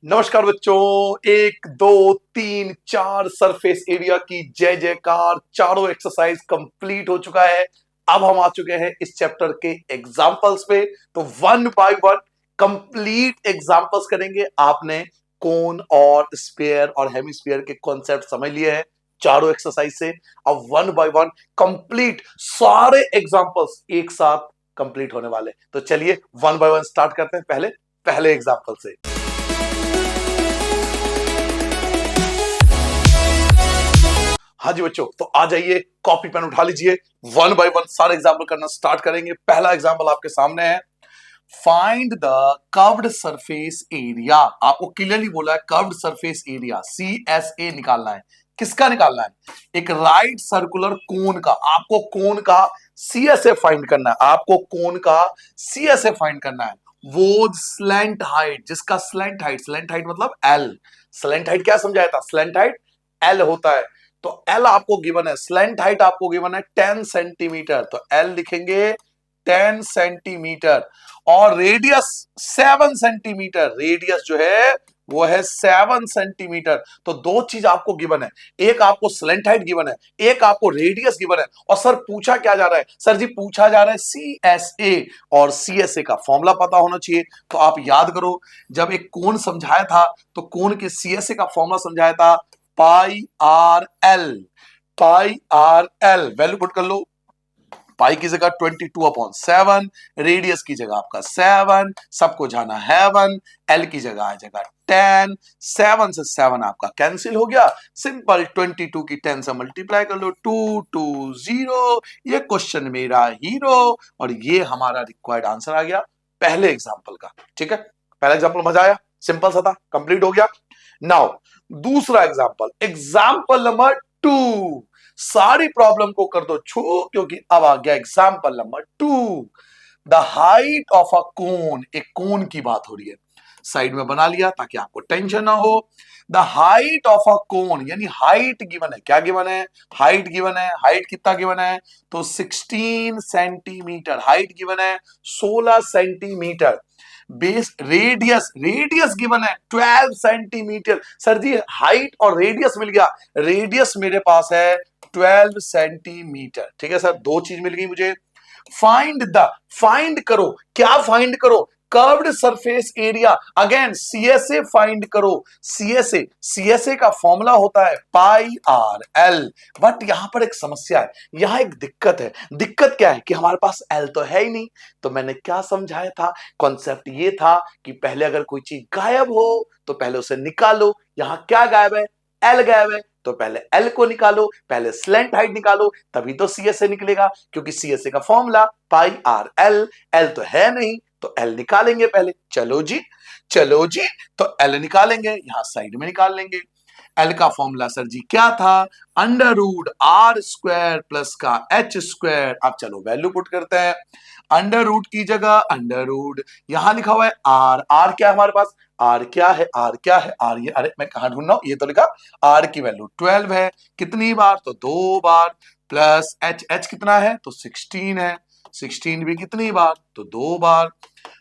नमस्कार बच्चों, एक दो तीन चार सरफेस एरिया की जय जयकार। चारों एक्सरसाइज कंप्लीट हो चुका है। अब हम आ चुके हैं इस चैप्टर के एग्जाम्पल्स पे। तो one by one complete examples करेंगे। आपने कोन और स्फीयर और हेमिस्फीयर के कॉन्सेप्ट समझ लिए हैं चारों एक्सरसाइज से। अब वन बाय वन कंप्लीट सारे एग्जाम्पल्स एक साथ कंप्लीट होने वाले। तो चलिए वन बाय वन स्टार्ट करते हैं। पहले पहले एग्जाम्पल से। हाँ जी बच्चों, तो आ जाइए, कॉपी पेन उठा लीजिए। वन बाय वन सारे एग्जाम्पल करना स्टार्ट करेंगे। पहला एग्जाम्पल आपके सामने है। Find the curved surface area. आपको क्लियरली बोला है कर्व्ड सरफेस एरिया, CSA निकालना है। किसका निकालना है? एक राइट सर्कुलर कोन का। आपको कोन का CSA फाइंड करना है। आपको कोन का CSA फाइंड करना है। वो स्लैंट हाइट, जिसका स्लैंट हाइट मतलब L। स्लैंट हाइट क्या समझाया था? स्लैंट हाइट L होता है। तो L आपको गिवन है, स्लैंट हाइट आपको गिवन है 10 सेंटीमीटर। तो L लिखेंगे 10 सेंटीमीटर और रेडियस 7 सेंटीमीटर। रेडियस जो है वो है 7 सेंटीमीटर। तो दो चीज आपको गिवन है, एक आपको स्लैंट हाइट गिवन है, एक आपको रेडियस गिवन है। और सर पूछा क्या जा रहा है? सर जी पूछा जा रहा है CSA, और CSA का फॉर्मूला पता होना चाहिए। तो आप याद करो, जब एक कोण समझाया था तो कोण के CSA का फॉर्मूला समझाया था पाई आर एल। पाई आर एल वैल्यू पुट कर लो। पाई की जगह 22/7, रेडियस की जगह आपका 7, सबको जाना हेवन। एल की जगह आ जाएगा 10। 7 से 7 आपका कैंसिल हो गया। सिंपल 22 की 10 से मल्टीप्लाई कर लो। 220। ये क्वेश्चन मेरा हीरो, और ये हमारा रिक्वायर्ड आंसर आ गया पहले एग्जाम्पल का। ठीक है, पहला एग्जाम्पल मजा आया, सिंपल सा था, कंप्लीट हो गया। नाउ दूसरा एग्जाम्पल, एग्जाम्पल नंबर 2। सारी प्रॉब्लम को कर दो छू, क्योंकि अब आ गया example number 2। The height of a cone. एक कोन की बात हो रही है, साइड में बना लिया ताकि आपको टेंशन ना हो। द हाइट ऑफ अ कोन, यानी हाइट गिवन है। क्या गिवन है? हाइट गिवन है। हाइट कितना गिवन है? तो 16 सेंटीमीटर। हाइट गिवन है 16 centimetre. Base radius, radius given है 12 सेंटीमीटर। सर जी हाइट और रेडियस मिल गया। रेडियस मेरे पास है 12 सेंटीमीटर। ठीक है सर, दो चीज मिल गई मुझे। फाइंड द, फाइंड करो, क्या फाइंड करो? Curved surface area. Again CSA find करो। CSA का फॉर्मूला होता है पाई आर एल। बट यहां पर एक समस्या है, यहां एक दिक्कत है। दिक्कत क्या है कि हमारे पास L तो है ही नहीं। तो मैंने क्या समझाया था? कॉन्सेप्ट ये था कि पहले अगर कोई चीज गायब हो तो पहले उसे निकालो। यहां क्या गायब है? L गायब है। तो पहले L को निकालो, पहले स्लैंट हाइट निकालो, तभी तो CSA निकलेगा। क्योंकि CSA का फॉर्मूला पाई आर एल। L तो है नहीं, तो L निकालेंगे पहले। चलो जी, चलो जी। तो L निकालेंगे, यहां साइड में निकाल लेंगे। L का फॉर्मूला सर जी क्या था? Under root are square plus का एच स्क्वायर। अब चलो वैल्यू पुट करते हैं। अंडर रूट की जगह अंडर रूट, यहां लिखा हुआ है आर। आर क्या है हमारे पास? आर क्या है? आर क्या है? आर ये, अरे मैं कहां ढूंढ रहा हूं, ये तो लिखा आर की वैल्यू 12 है। कितनी बार? तो 2 बार। प्लस एच, एच कितना है? तो 16 है। 16 भी कितनी बार? तो 2 बार।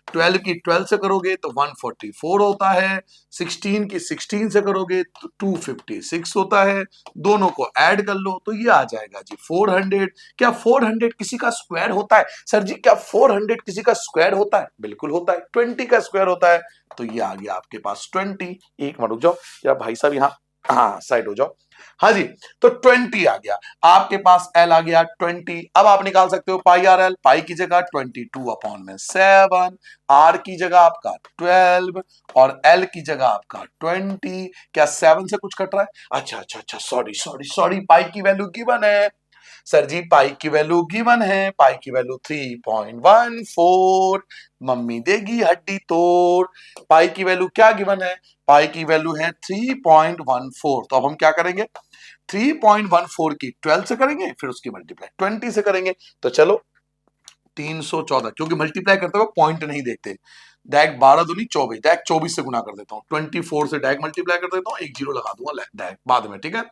12 की 12 से करोगे तो 144 होता है। 16 की 16 से करोगे तो 256 होता है। दोनों को ऐड कर लो तो ये आ जाएगा जी 400। क्या 400 किसी का स्क्वायर होता है? सर जी क्या 400 किसी का स्क्वायर होता है? बिल्कुल होता है, 20 का स्क्वायर होता है। तो ये आ गया आपके पास 20। एक मिनट रुक जाओ या भाई साहब, यहाँ हाँ साइड हो जाओ। हाँ जी, तो 20 आ गया आपके पास। L आ गया 20। अब आप निकाल सकते हो पाई आर एल। पाई की जगह 22/7, आर की जगह आपका 12 और L की जगह आपका 20। क्या 7 से कुछ कट रहा है? अच्छा अच्छा अच्छा, सॉरी सॉरी सॉरी, पाई की वैल्यू गिवन है। सर जी पाई की वैल्यू गिवन है, पाई की वैल्यू 3.14। मम्मी देगी हड्डी तोड़। पाई की वैल्यू क्या गिवन है? पाई की वैल्यू है 3.14। तो अब हम क्या करेंगे? 3.14 की 12 से करेंगे, फिर उसकी मल्टीप्लाई 20 से करेंगे। तो चलो 314, क्योंकि मल्टीप्लाई करते हुए पॉइंट नहीं देखते। डायरेक्ट 12 दूनी 24, डायरेक्ट 24 से गुना कर देता हूं। 24 से डायरेक्ट मल्टीप्लाई कर देता हूं, एक जीरो लगा दूंगा डायरेक्ट बाद में। ठीक है,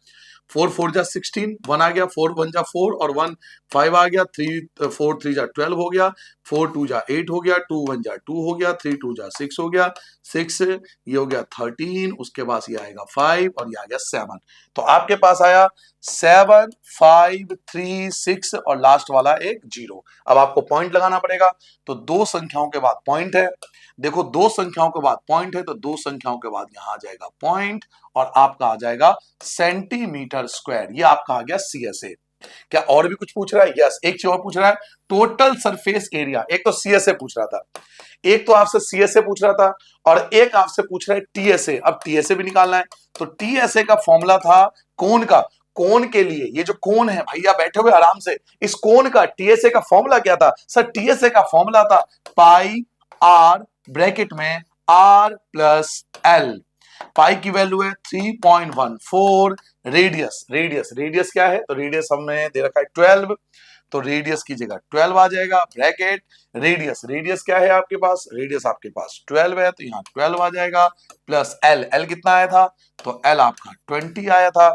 4 4 जा 16, 1 आ गया, 4 1 जा 4 और 1 5 आ गया, 3 4 3 जा 12 हो गया, 4 2 जा 8 हो गया, 2 1 जा 2 हो गया, 3 2 जा 6 हो गया, 6 ये हो गया 13, उसके बाद ये आएगा 5 और ये आ गया 7। तो आपके पास आया 7 5 3 6 और लास्ट वाला एक 0। अब आपको पॉइंट लगाना पड़ेगा, तो दो संख्याओं के बाद पॉइंट है। देखो दो संख्याओं के बाद पॉइंट है तो दो संख्याओं के बाद यहां आ जाएगा पॉइंट और आपका आ जाएगा सेंटीमीटर स्क्वायर। ये आपका आ गया सीएसए। क्या और भी कुछ पूछ रहा है? यस, एक चीज और पूछ रहा है, टोटल सरफेस एरिया। एक तो सीएसए पूछ रहा था, एक तो आपसे सीएसए पूछ रहा था और एक आपसे पूछ रहा है टीएसए। अब टीएसए भी निकालना है, तो टीएसए का फॉर्मूला था कोण का। कोण के लिए ये जो कोण है भैया बैठे हुए आराम से, इस कोण का टीएसए का फॉर्मूला क्या था सर? टीएसए का फॉर्मूला था पाई आर ब्रैकेट में आर प्लस एल। पाई की वैल्यू है 3.14। रेडियस रेडियस रेडियस क्या है? तो रेडियस हमने दे रखा है 12, तो रेडियस की जगह 12 आ जाएगा ब्रैकेट। रेडियस रेडियस क्या है आपके पास? रेडियस आपके पास 12 है, तो यहाँ 12 आ जाएगा प्लस एल। एल कितना आया था? तो एल आपका 20 आया था।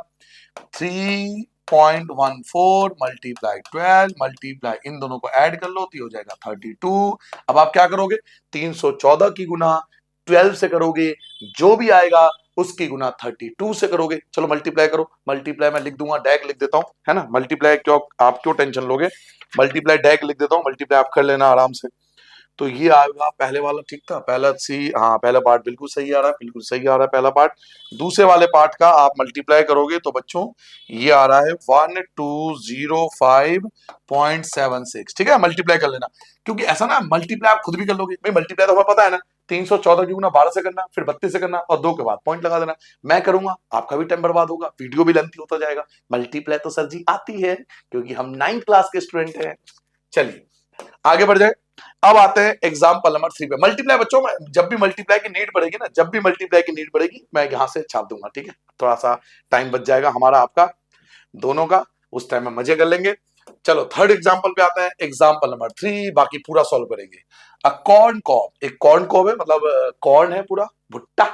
3.14 मल्टीप्लाई 12 मल्टीप्लाई इन दोनों को ऐड कर लो तो ये हो जाएगा 32। अब आप क्या करोगे? 314 की गुना 12 से करोगे, जो भी आएगा उसकी गुना 32 से करोगे। चलो मल्टीप्लाई करो। मल्टीप्लाई मैं लिख दूंगा, डैग लिख देता हूं, है ना। मल्टीप्लाई क्यों, आप क्यों टेंशन लोगे? मल्टीप्लाई डैग लिख देता हूं, मल्टीप्लाई आप कर लेना आराम से। तो ये आएगा, पहले वाला ठीक था, पहला सी, हाँ पहला पार्ट बिल्कुल सही आ रहा है, बिल्कुल सही आ रहा है पहला पार्ट। दूसरे वाले पार्ट का आप मल्टीप्लाई करोगे तो बच्चों ये आ रहा है 1205.76। ठीक है, मल्टीप्लाई कर लेना, क्योंकि ऐसा ना मल्टीप्लाई आप खुद भी कर लोगे भाई। मल्टीप्लाई तो हमें पता है ना, 314 की गुना 12 से करना, फिर 32 से करना और 2 के बाद पॉइंट लगा देना। मैं करूंगा, आपका भी टाइम बर्बाद होगा, वीडियो भी लेंथी होता जाएगा। मल्टीप्लाई तो सर जी आती है, क्योंकि हम 9th क्लास के स्टूडेंट हैं। चलिए आगे बढ़ जाए। अब आते हैं एग्जाम्पल नंबर 3 पे। मल्टीप्लाई बच्चों में जब भी मल्टीप्लाई की नीड पड़ेगी ना, जब भी मल्टीप्लाई की नीड पड़ेगी मैं यहां से छाप दूंगा, ठीक है। थोड़ा सा टाइम बच जाएगा हमारा आपका दोनों का, उस टाइम में मजे कर लेंगे। चलो थर्ड एग्जाम्पल पे आते हैं, एग्जाम्पल नंबर 3। बाकी पूरा सॉल्व करेंगे। अ कॉर्न कॉब, एक कॉर्न कॉब है, मतलब कॉर्न है पूरा, भुट्टा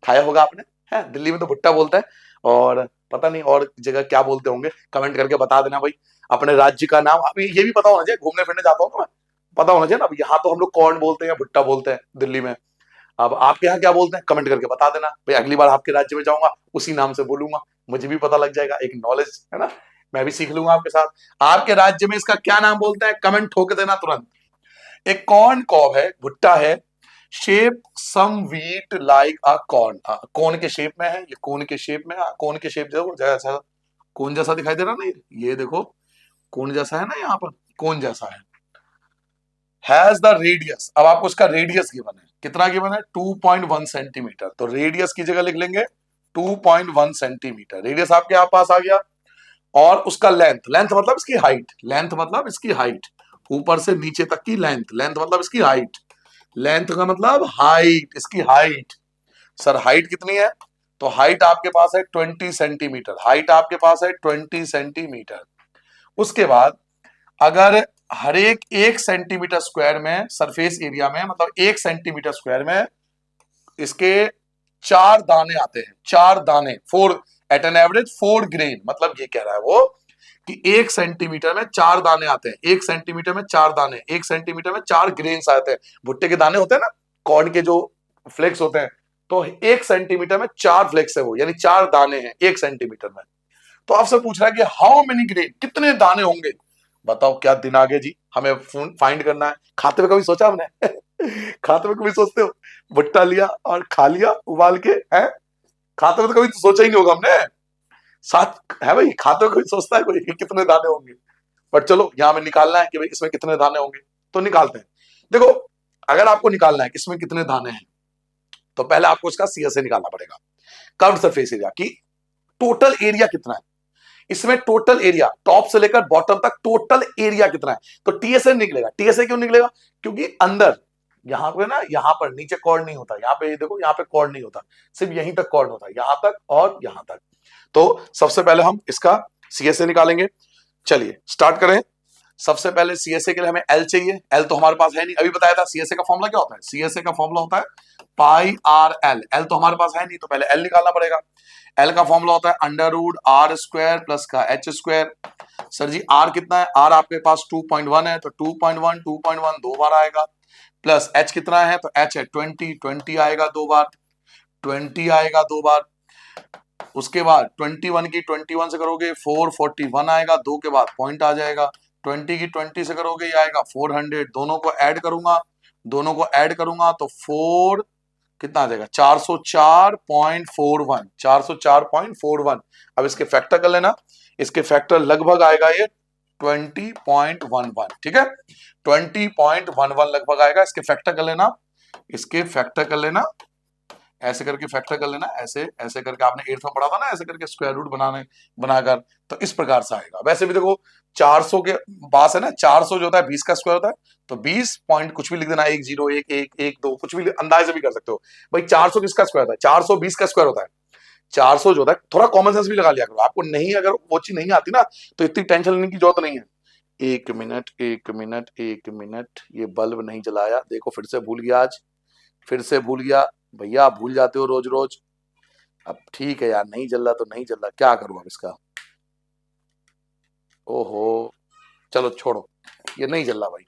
खाया होगा आपने, है दिल्ली में तो भुट्टा बोलता है, और पता नहीं और जगह क्या बोलते होंगे, कमेंट करके बता देना भाई। अपने राज्य का नाम अभी ये भी पता होना चाहिए, घूमने फिरने जाता हूँ तो मैं, पता होना चाहिए ना। अब यहाँ तो हम लोग कॉर्न बोलते हैं या भुट्टा बोलते हैं दिल्ली में, अब आपके यहाँ क्या बोलते हैं कमेंट करके बता देना भाई। अगली बार आपके राज्य में जाऊंगा उसी नाम से बोलूंगा, मुझे भी पता लग जाएगा, एक नॉलेज है ना, मैं भी सीख लूंगा आपके साथ। आपके राज्य में इसका क्या नाम बोलते हैं कमेंट ठोक देना तुरंत। एक कॉर्न कॉब है, भुट्टा है, shape somewhat like a corn. कौन के शेप में है? ये कौन के शेप में, कौन के शेप देखो जैसा, कौन जैसा दिखाई दे रहा ना, ये देखो कौन जैसा है ना, यहाँ पर कौन जैसा है। हैज द रेडियस, अब आपको उसका रेडियस गिवन है, कितना गिवन है? 2.1 सेंटीमीटर। तो रेडियस की जगह लिख लेंगे 2.1 सेंटीमीटर, रेडियस आपके आप पास आ गया। और उसका लेंथ, लेंथ मतलब इसकी हाइट, लेंथ मतलब इसकी हाइट, ऊपर से नीचे तक की लेंथ, लेंथ मतलब इसकी हाइट, लेंथ का मतलब हाइट, इसकी हाइट। सर हाइट कितनी है? तो हाइट आपके पास है 20 सेंटीमीटर, हाइट आपके पास है 20 सेंटीमीटर। उसके बाद अगर हर एक 1 सेंटीमीटर स्क्वायर में, सरफेस एरिया में, मतलब 1 सेंटीमीटर स्क्वायर में इसके 4 दाने आते हैं, 4 दाने, 4 एट एन एवरेज 4 ग्रेन। मतलब ये कह रहा है वो कि 1 सेंटीमीटर में 4 दाने आते हैं, 1 सेंटीमीटर में 4 दाने, 1 सेंटीमीटर में 4 ग्रेन्स आते हैं। भुट्टे के दाने होते हैं ना, कॉर्न के जो फ्लेक्स होते हैं, तो 1 सेंटीमीटर में 4 फ्लेक्स है वो, यानी 4 दाने हैं 1 सेंटीमीटर में। तो आपसे पूछ रहा है कि हाउ मेनी ग्रेन, कितने दाने होंगे? बताओ क्या दिन आ गए जी, हमें फाइंड करना है। खाते में कभी सोचा हमने? खाते में कभी सोचते हो? भुट्टा लिया और खा लिया उबाल के, हैं? खाते में तो कभी तो सोचा ही नहीं होगा हमने। साथ है भाई, खाते में कोई सोचता है कोई कि कितने दाने होंगे? बट चलो यहाँ में निकालना है कि भाई इसमें कितने दाने होंगे, तो निकालते हैं। देखो अगर आपको निकालना है कि इसमें कितने दाने हैं, तो पहले आपको इसका सीएसए निकालना पड़ेगा, कर्व्ड सरफेस एरिया की टोटल एरिया कितना है। इसमें टोटल एरिया टॉप से लेकर बॉटम तक टोटल एरिया कितना है, तो टीएसए निकलेगा। टीएसए क्यों निकलेगा? क्योंकि अंदर यहाँ पे ना, यहाँ पर नीचे कॉर्ड नहीं होता, यहाँ पे देखो, यहाँ पे कॉर्ड नहीं होता, सिर्फ यहीं तक कॉर्ड होता है, यहाँ तक और यहाँ तक। तो सबसे पहले हम इसका सीएसए निकालेंगे। चलिए स्टार्ट करें। सबसे पहले सीएसए के लिए हमें एल चाहिए, एल तो हमारे पास है नहीं, अभी बताया था सीएसए का फॉर्मूला क्या होता है, सीएसए का फॉर्मूला होता है पाई आर एल, एल तो हमारे पास है नहीं तो पहले एल निकालना पड़ेगा। एल का फॉर्मूला होता है under root are square plus का एच स्क्वायर। सर जी आर कितना है, आर आपके पास 2.1 है तो 2.1 2.1 दो बार आएगा, प्लस एच कितना है तो एच है 20, 20 आएगा दो बार, 20 आएगा दो बार। उसके बाद 21 की 21 से करोगे 441 आएगा, दो के बाद पॉइंट आ जाएगा। 20 की 20 से करोगे ये आएगा 400, दोनों को ऐड करूंगा, दोनों को ऐड करूंगा तो 4 कितना आ जाएगा 404.41, 404.41। अब इसके फैक्टर कर लेना, इसके फैक्टर लगभग आएगा ये 20.11, ठीक है 20.11 लगभग आएगा, इसके फैक्टर कर लेना, इसके फैक्टर कर लेना, ऐसे करके फैक्टर कर लेना, ऐसे ऐसे करके आपने 8th में पढ़ा था ना, ऐसे करके स्क्वायर रूट बनाकर, तो इस प्रकार से आएगा। वैसे भी देखो 400 के पास है ना, 400 जो होता है 20 का स्क्वायर होता है, तो 20 पॉइंट कुछ भी लिख देना, 1 0 1 1 1 2 कुछ भी अंदाजे भी कर सकते हो भाई। 400 किसका स्क्वायर होता है, 420 का स्क्वायर होता है। 400 जो होता है, थोड़ा कॉमन सेंस भी लगा लिया करो, आपको नहीं अगर वो चीज नहीं आती ना तो इतनी टेंशन लेने की जरूरत नहीं है। एक मिनट एक मिनट एक मिनट, ये बल्ब नहीं जलाया, देखो फिर से भूल गया, आज फिर से भूल गया भैया, आप भूल जाते हो रोज रोज। अब ठीक है यार, नहीं जल रहा तो नहीं जल रहा, क्या करूं अब इसका, ओहो चलो छोड़ो, ये नहीं जल रहा भाई,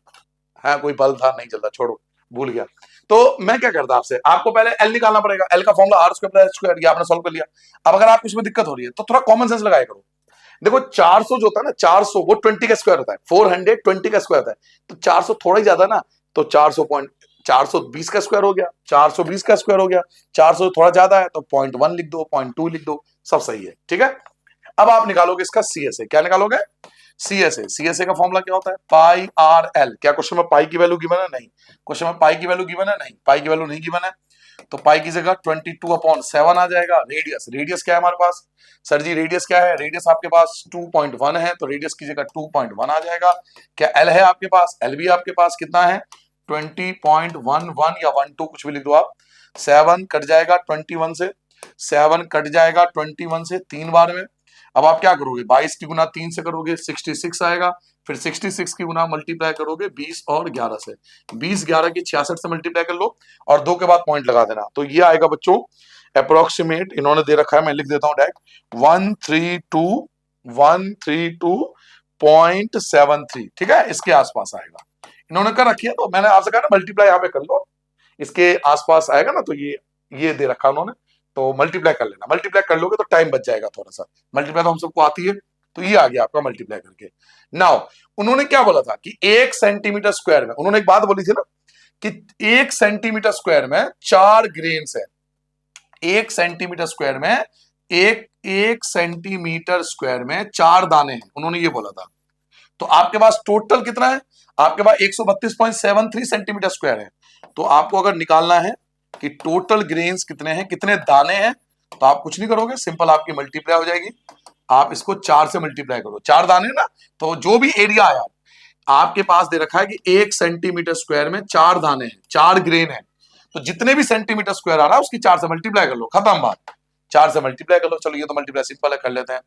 हाँ कोई बल्ब था नहीं जल रहा, छोड़ो भूल गया। तो मैं क्या करता आपसे, आपको पहले एल निकालना पड़ेगा, एल का formula r square plus h square, ये आपने सॉल्व कर लिया। अब अगर आपको इसमें दिक्कत हो रही है तो थोड़ा कॉमन सेंस लगाया करो। देखो 400 जो होता है ना, 400 वो 20 का स्क्वायर होता है, 420 का स्क्वायर होता है, तो 400 थोड़ा ही ज्यादा ना, तो 420 का स्क्वायर हो गया, 420 का स्क्वायर हो गया, 400 थोड़ा ज्यादा है तो 0.1 लिख दो, 0.2 लिख दो, सब सही है, ठीक है। अब आप निकालोगे इसका सीएसए, क्या निकालोगे सीएसए, सीएसए का फॉर्मूला क्या होता है पाई आर एल। क्या क्वेश्चन में पाई की वैल्यू गिवन है, नहीं, क्वेश्चन में पाई की वैल्यू गिवन है, नहीं पाई की वैल्यू नहीं गिवन है, तो पाई की जगह 22/7 आ जाएगा। रेडियस, रेडियस क्या है हमारे पास, सर जी रेडियस क्या है, रेडियस आपके पास 2.1 है तो रेडियस की जगह 2.1 आ जाएगा। क्या एल है आपके पास, एल भी आपके पास कितना है 20.11 या 12 कुछ भी लिख दो आप। 7 कट जाएगा 21 से, 7 कट जाएगा 21 से 3 बार में। अब आप क्या करोगे, 22 की गुना 3 से करोगे 66 आएगा, फिर 66 की गुना मल्टीप्लाई करोगे 20 और 11 से, 20 11 की 66 से मल्टीप्लाई कर लो और 2 के बाद पॉइंट लगा देना, तो ये आएगा बच्चों अप्रोक्सीमेट, इन्होंने दे रखा है मैं लिख देता हूं डायरेक्ट 132.73, ठीक है इसके आसपास आएगा, इन्होंने कर रखी है तो मैंने आपसे कहा ना मल्टीप्लाई यहाँ पे कर लो, इसके आसपास आएगा ना, तो ये दे रखा उन्होंने, तो मल्टीप्लाई कर लेना, मल्टीप्लाई कर लोगे तो टाइम बच जाएगा थोड़ा सा, मल्टीप्लाई तो हम सबको आती है, तो ये आ गया आपका मल्टीप्लाई करके। नाउ उन्होंने क्या बोला था कि 1 सेंटीमीटर स्क्वायर में, उन्होंने एक बात बोली थी ना कि 1 सेंटीमीटर स्क्वायर में 4 ग्रेन्स है, 1 सेंटीमीटर स्क्वायर में एक सेंटीमीटर स्क्वायर में 4 दाने हैं, उन्होंने ये बोला था। तो आपके पास टोटल कितना है, आपके पास 132.73 सेंटीमीटर स्क्वायर है, तो आपको अगर निकालना है कि टोटल ग्रेन्स कितने हैं, कितने दाने हैं, तो आप कुछ नहीं करोगे, सिंपल आपकी मल्टीप्लाई हो जाएगी, आप इसको 4 से मल्टीप्लाई करो, 4 दाने ना, तो जो भी एरिया आया आपके पास दे रखा है कि 1 सेंटीमीटर स्क्वायर में 4 दाने हैं, 4 ग्रेन है, तो जितने भी सेंटीमीटर स्क्वायर आ रहा है उसकी 4 से मल्टीप्लाई कर लो, खत्म बात, 4 से मल्टीप्लाई कर लो। चलो ये तो मल्टीप्लाई सिंपल है, कर लेते हैं।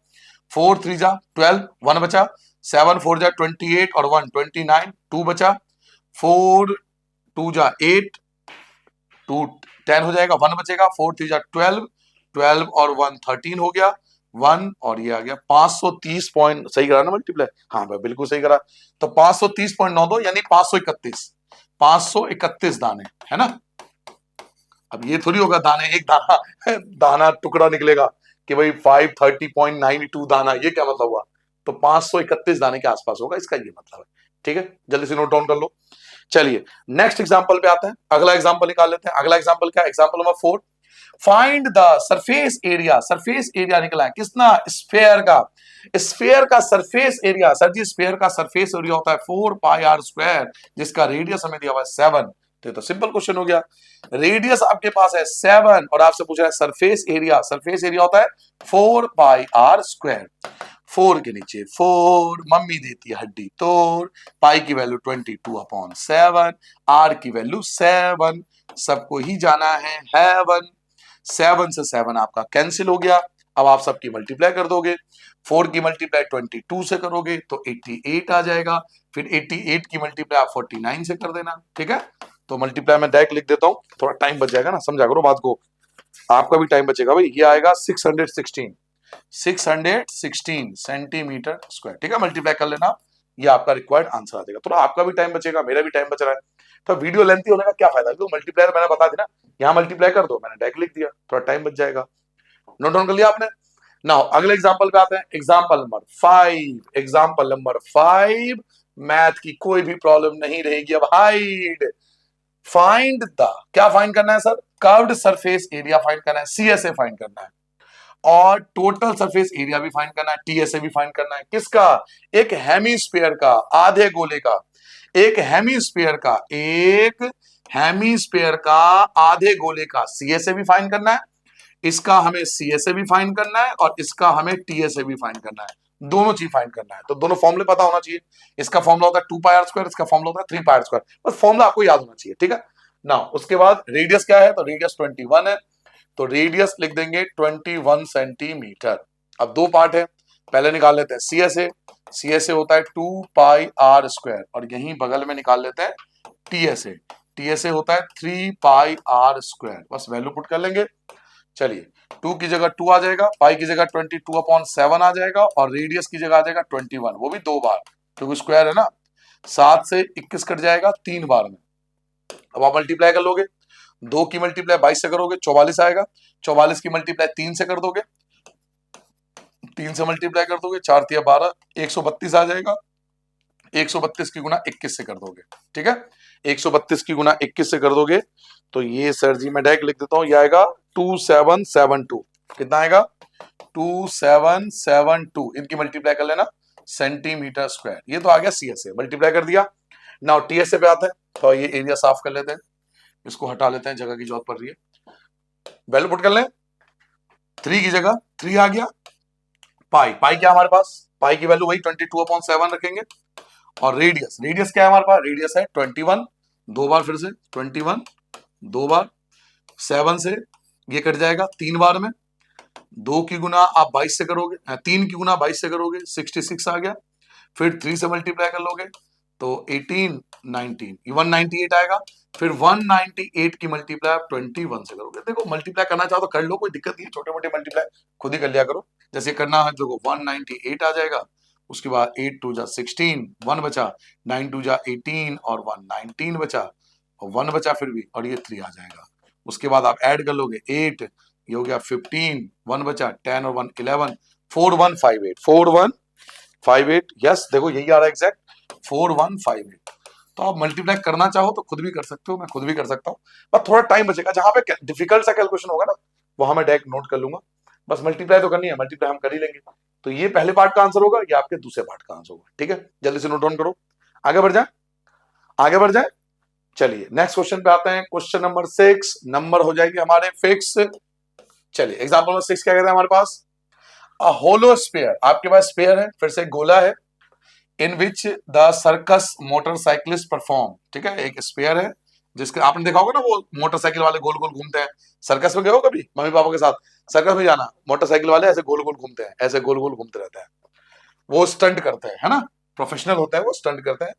4 3 जा 12, 1 बचा, 7 4 जा 28 और 1 29, 2 बचा, 4 2 जा 8, 2 10 हो जाएगा, 1 बचेगा, 4 3 जा 12, 12 और 1 13 हो गया, 1 और ये आ गया 530 पॉइंट, सही करा ना मल्टीप्लाई, हाँ भाई बिल्कुल सही करा, तो 530.92 यानी 531 दाने है ना। अब ये थोड़ी होगा दाने एक दाना दाना टुकड़ा निकलेगा कि भाई 530.92 दाना, ये क्या मतलब हुआ, तो 531 दाने के आसपास होगा, इसका ये मतलब है, ठीक है जल्दी से नोट डाउन कर लो। चलिए नेक्स्ट एग्जांपल पे आते हैं, अगला एग्जांपल निकाल लेते हैं। अगला एग्जांपल क्या है, example number 4, find the surface area, surface area निकला है किसना, स्फेयर का, स्फेयर का सरफेस एरिया, सर जी स्फेयर का सरफेस एरिया होता है 4 पाई आर स्क्वायर, जिसका रेडियस हमें दिया हुआ है 7, तो सिंपल क्वेश्चन हो गया, रेडियस आपके पास है 7 और आपसे पूछा है सरफेस एरिया, सरफेस एरिया होता है 4 पाई आर स्क्वायर, 4 के नीचे 4, मम्मी देती है हड्डी तोड़, पाई की वैल्यू 22/7, आर की वैल्यू 7, सबको ही जाना है हेवन, 7 से 7 आपका कैंसिल हो गया, अब आप सबकी मल्टीप्लाई कर दोगे, 4 की मल्टीप्लाई 22 से करोगे तो 88 आ जाएगा, फिर 88 की मल्टीप्लाई आप 49 से कर देना, ठीक है। तो मल्टीप्लाई में डायरेक्ट लिख देता हूं, थोड़ा टाइम बच जाएगा ना, समझा करो बात को, आपका भी टाइम बचेगा भाई। ये आएगा 616 सेंटीमीटर स्क्वायर, ठीक है। मल्टीप्लाई कर लेना, ये आपका रिक्वायर्ड आंसर आ जाएगा। थोड़ा आपका भी टाइम बचेगा, मेरा भी टाइम बच रहा है। तो वीडियो लेंथी होने का क्या फायदा, क्योंकि मल्टीप्लाई मैंने बता दी ना, यहाँ मल्टीप्लाई कर दो, मैंने डायरेक्ट लिख दिया, थोड़ा टाइम बच जाएगा। नोट डाउन कर लिया आपने। नाउ अगले एग्जांपल पे आते हैं, example number 5। Example number 5, math की कोई भी प्रॉब्लम नहीं रहेगी अब। हाइड, फाइंड द, क्या फाइंड करना है sir, curved surface area find करना है, सीएसए फाइंड करना है, और टोटल सरफेस एरिया भी फाइंड करना है, टीएसए भी फाइंड करना है। किसका, एक हेमीस्फीयर का, आधे गोले का, एक हेमीस्फीयर का, एक हेमीस्फीयर का आधे गोले का सीएसए भी फाइंड करना है, इसका हमें सीएसए भी फाइंड करना है, और इसका हमें टीएसए भी फाइंड करना है। दोनों चीज फाइंड करना है, तो दोनों फॉर्मूले पता होना चाहिए। इसका फॉर्मूला होता है 2 पाई आर स्क्वायर, इसका फॉर्मूला होता है 3 पाई आर स्क्वायर, बस फॉर्मूला आपको याद होना चाहिए, ठीक है ना। उसके बाद रेडियस क्या है, तो रेडियस 21 है, तो रेडियस लिख देंगे 21 सेंटीमीटर। अब दो पार्ट है, पहले निकाल लेते हैं सीएसए। सीएसए होता है 2 पाई आर स्क्वायर, और यहीं बगल में निकाल लेते हैं टीएसए। टीएसए होता है 3 पाई आर स्क्वायर, बस वैल्यू पुट कर लेंगे। चलिए, 2 की जगह 2 आ जाएगा, पाई की जगह 22/7 आ जाएगा, और रेडियस की जगह आ जाएगा 21, वो भी 2 बार, क्योंकि स्क्वायर है ना। 7 से 21 कट जाएगा 3 बार में। अब आप मल्टीप्लाई कर लोगे, 2 की मल्टीप्लाई 22 से करोगे 44 आएगा, 44 की मल्टीप्लाई 3 से कर दोगे, 3 से मल्टीप्लाई कर दोगे 4 तिया 12, 132 आ जाएगा। 132 की गुना 21 से कर दोगे, ठीक है। 132 की गुना 21 से कर दोगे, तो ये सर जी मैं डायरेक्ट लिख देता हूं, ये आएगा 2772। कितना आएगा, 2772। इनकी मल्टीप्लाई कर लेना, सेंटीमीटर स्क्वायर। ये तो आ गया सीएसए, मल्टीप्लाई कर दिया। नाउ टीएसए पे आते हैं, तो ये एरिया साफ कर लेते हैं, इसको हटा लेते हैं, जगह की जरूरत पड़ रही है। वैल्यू पुट कर लें, 3 की जगह 3 आ गया, पाई, पाई क्या हमारे पास, पाई की वैल्यू वही 22/7 रखेंगे, और रेडियस, रेडियस क्या है हमारे पास, रेडियस है 21, 2 बार फिर से 21, 2 बार, 7 से ये कट जाएगा 3 बार में, 2 की गुना आप 22 से करोगे, 3 की गुना 22 से करोगे 66 आ गया, फिर 3 से मल्टीप्लाई कर लोगे तो 18, 19, 198 आएगा, फिर 198 की मल्टीप्लाई आप 21 से करोगे। देखो मल्टीप्लाई करना चाहो तो कर लो, कोई दिक्कत नहीं है, छोटे मोटे मल्टीप्लाई खुद ही कर लिया करो। जैसे करना है देखो 198 आ जाएगा, उसके बाद 8 2 जा 16, 1 बचा, 9 2 जा 18, और 119 बचा, और 1 बचा फिर भी, और ये 3 आ जाएगा। उसके बाद आप ऐड कर लोगे 8, ये हो गया 15, 1 बचा, 10 और 1 11, 4158, 4158, यस देखो यही आ रहा है एग्जैक्ट 4158। तो आप मल्टीप्लाई करना चाहो तो खुद भी कर सकते हो, मैं खुद भी कर सकता हूँ, बस थोड़ा टाइम बचेगा। जहां पे डिफिकल्ट सा कैलकुलेशन होगा ना, वहां मैं डायरेक्ट नोट कर लूंगा, बस मल्टीप्लाई तो करनी है, मल्टीप्लाई हम कर ही लेंगे। तो ये पहले पार्ट का आंसर होगा, ये आपके दूसरे पार्ट का आंसर होगा, ठीक है। जल्दी से नोट डाउन करो, आगे बढ़ जाए, आगे बढ़ जाए। चलिए नेक्स्ट क्वेश्चन पे आते हैं, क्वेश्चन नंबर 6, नंबर हो जाएगी हमारे फिक्स। चलिए एग्जाम्पल नंबर 6 क्या कहते हैं हमारे पास, अ होलो स्फीयर, आपके पास स्फीयर है, फिर से गोला है, in which the circus motorcyclist perform, ठीक है। एक स्फीयर है जिसके आपने देखा होगा ना, वो मोटरसाइकिल वाले गोल गोल घूमते हैं। सर्कस में गए हो कभी मम्मी पापा के साथ, सर्कस में जाना, मोटरसाइकिल वाले ऐसे गोल गोल घूमते हैं, ऐसे गोल गोल घूमते रहते हैं, वो स्टंट करते हैं, है ना, प्रोफेशनल होते हैं वो, स्टंट करते हैं।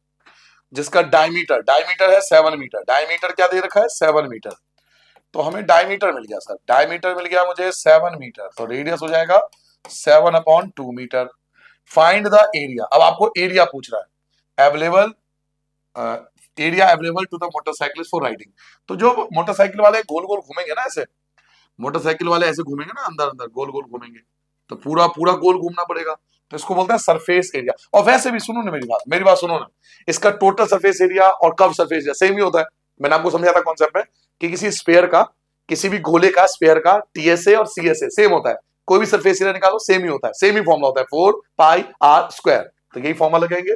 जिसका डायमीटर, डायमीटर है 7 मीटर, डायमीटर क्या दे रखा है 7 मीटर, तो हमें डायमीटर मिल गया सर, डायमीटर मिल गया मुझे 7 मीटर, तो रेडियस हो जाएगा 7/2 मीटर। फाइंड द एरिया, अब आपको एरिया पूछ रहा है, available area available to the motorcyclist for riding. तो जो मोटरसाइकिल वाले गोल गोल घूमेंगे ना, ऐसे मोटरसाइकिल वाले ऐसे घूमेंगे ना, अंदर अंदर गोल गोल घूमेंगे, तो पूरा पूरा गोल घूमना पड़ेगा, तो इसको बोलते हैं सरफेस एरिया। और वैसे भी सुनो ना मेरी बात सुनो ना, इसका टोटल सरफेस एरिया और कर्व सरफेस एरिया सेम ही होता है। मैंने आपको समझाया था कॉन्सेप्ट में कि किसी स्फीयर का, किसी भी गोले का स्फीयर का टीएसए और सीएसए सेम होता है, कोई भी सरफेस एरिया निकालो सेम ही होता है, सेम ही फॉर्मूला होता है 4 पाई आर स्क्वायर। तो यही फॉर्मूला लगाएंगे,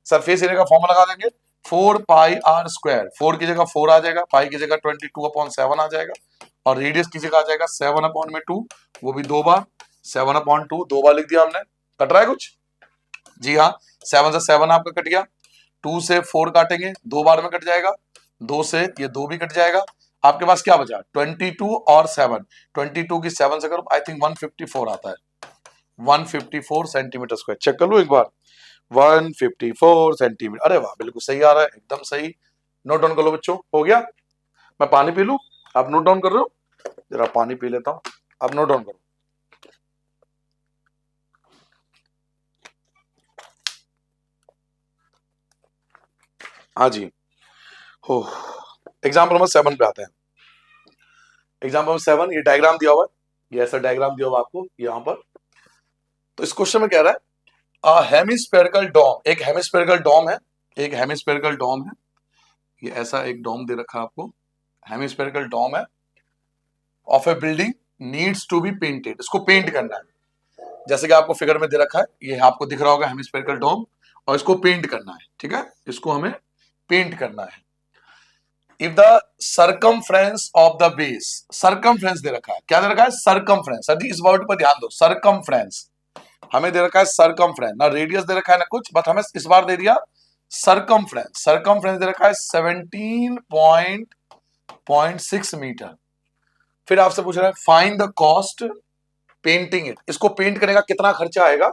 सरफेस एरिया का फॉर्मूला लगा देंगे 4 पाई आर स्क्वायर, 4 की जगह 4 आ जाएगा, पाई की जगह 22/7 आ जाएगा, और रेडियस की जगह आ जाएगा 7/2, वो भी 2 बार, 7/2 2 बार लिख दिया हमने। कट रहा है कुछ, जी हाँ, 7 से 7 आपका कट गया, 2 से 4 काटेंगे 2 बार में कट जाएगा, 2 से ये 2 भी कट जाएगा। आपके पास क्या बचा 22 और 7, 22 की 7 से करो, आई थिंक 154 आता है, 154 सेंटीमीटर स्क्वायर। चेक कर लो एक बार, 154 सेंटीमीटर। अरे वाह, बिल्कुल सही आ रहा है, एकदम सही। नोट डाउन कर लो बच्चों, हो गया। मैं पानी पी लूं, आप नोट डाउन कर रहे हो, जरा पानी पी लेता हूं, आप नोट डाउन करो। हाँ जी, हो। एग्जाम्पल नंबर 7 पे आते हैं। एग्जाम्पल नंबर 7, ये डायग्राम दिया हुआ है, ये ऐसा डायग्राम दिया हुआ आपको यहाँ पर। तो इस क्वेश्चन में कह रहा है हेमिस्फेरिकल डोम, एक हेमिस्फेरिकल डोम है, एक हेमिस्फेरिकल डोम है, ये ऐसा एक डोम दे रखा है आपको, हेमिस्फेरिकल डोम है, of a building needs to be painted, इसको पेंट करना है। जैसे कि आपको फिगर में दे रखा है, ये आपको दिख रहा होगा हेमिस्फेरिकल डोम, और इसको पेंट करना है, ठीक है, इसको हमें पेंट करना है। If the circumference of the base, circumference दे रखा है, क्या दे रखा है, सर्कमफ्रेंस। सर जी इस वर्ड पर ध्यान दो, सर्कमफ्रेंस हमें दे रखा है, सर्कमफ्रेंस ना रेडियस दे रखा है ना कुछ, बट हमें इस बार दे दिया सर्कमफ्रेंस। सर्कमफ्रेंस दे रखा है 17.6 मीटर। फिर आपसे पूछ रहा है find the cost painting it, इसको पेंट करने का कितना खर्चा आएगा,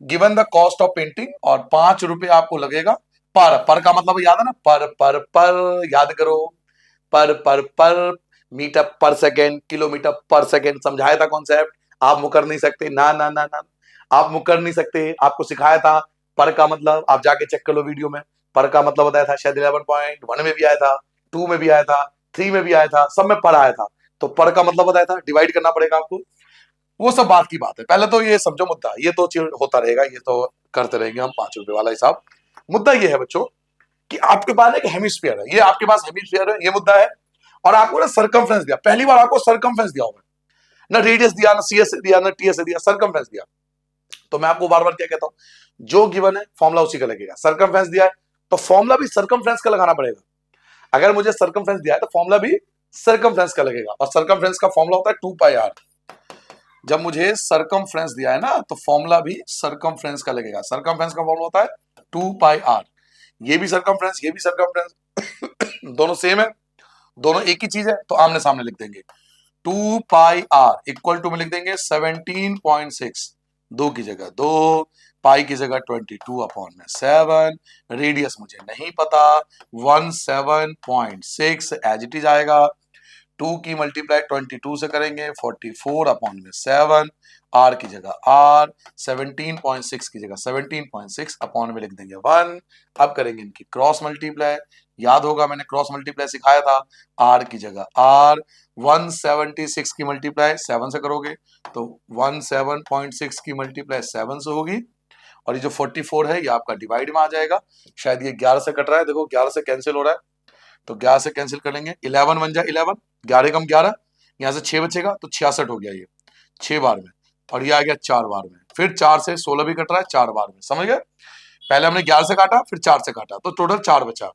given the cost of painting, और 5 रुपए आपको लगेगा पर का मतलब याद है ना, पर याद करो, पर मीटर पर सेकेंड, किलोमीटर पर सेकेंड, समझाया था कॉन्सेप्ट, आप मुकर नहीं सकते, ना ना ना ना, आप मुकर नहीं सकते, आपको सिखाया था पर का मतलब, आप जाके चेक कर लो वीडियो में, पर का मतलब बताया था, शायद 11.1 में भी आया था, 2 में भी आया था, 3 में भी आया था, सब में पर आया था। तो पर का मतलब बताया था, डिवाइड करना पड़ेगा आपको, वो सब बात की बात है। पहले तो ये समझो मुद्दा, ये तो चीज होता रहेगा, ये तो करते रहेंगे हम 5 रुपए वाला हिसाब। मुद्दा ये है बच्चों कि आपके पास एक हेमिस्फीयर है, ये आपके पास हेमिस्फीयर है, ये मुद्दा है, और आपको ना सर्कमफ्रेंस दिया, पहली बार आपको सर्कमफ्रेंस दिया होगा, ना रेडियस दिया, ना सीएस दिया, ना टीएस दिया, सर्कमफ्रेंस दिया। तो मैं आपको बार बार क्या कहता हूं, जो गिवन है फॉर्मुला उसी का लगेगा। सर्कमफ्रेंस दिया है तो फॉर्मुला भी सर्कमफ्रेंस का लगाना पड़ेगा। अगर मुझे सर्कमफ्रेंस दिया है तो फॉर्मुला भी सर्कमफ्रेंस का लगेगा, और सर्कमफ्रेंस का फॉर्मुला होता है 2πr। जब मुझे सर्कमफ्रेंस दिया है ना, तो फॉर्मूला भी सर्कमफ्रेंस का लगेगा। सर्कमफ्रेंस का फॉर्मूला होता है 2πr। ये भी सर्कमफ्रेंस, ये भी सर्कमफ्रेंस, दोनों सेम है, दोनों एक ही चीज है, तो आमने सामने लिख देंगे। 2πr इक्वल टू में लिख देंगे 17.6, 2 की जगह 2, पाई की जगह 22/7, रेडियस मुझे नहीं पता, 17.6 एज इट इज आएगा। 2 की मल्टीप्लाई 22 से करेंगे 44/7, आर की जगह आर, 17.6 की जगह 17.6 अपॉन में लिख देंगे 1। अब करेंगे इनकी क्रॉस मल्टीप्लाई, याद होगा मैंने क्रॉस मल्टीप्लाई सिखाया था, आर की जगह आर, 176 की मल्टीप्लाई 7 से करोगे तो 17.6 की मल्टीप्लाई 7 से होगी, और ये जो 44 है ये आपका डिवाइड में आ जाएगा। शायद ये 11 से कट रहा है, देखो 11 से कैंसिल हो रहा है, तो 11 से कैंसिल कर लेंगे, 11 बन जाए 11, 11 कम 11, यहाँ से 6 बचेगा तो 66 हो गया ये 6 बार में, और ये आ गया 4 बार में। फिर 4 से 16 भी कट रहा है 4 बार में, समझ गए। पहले हमने 11 से काटा, फिर 4 से काटा, तो टोटल 4 बचा।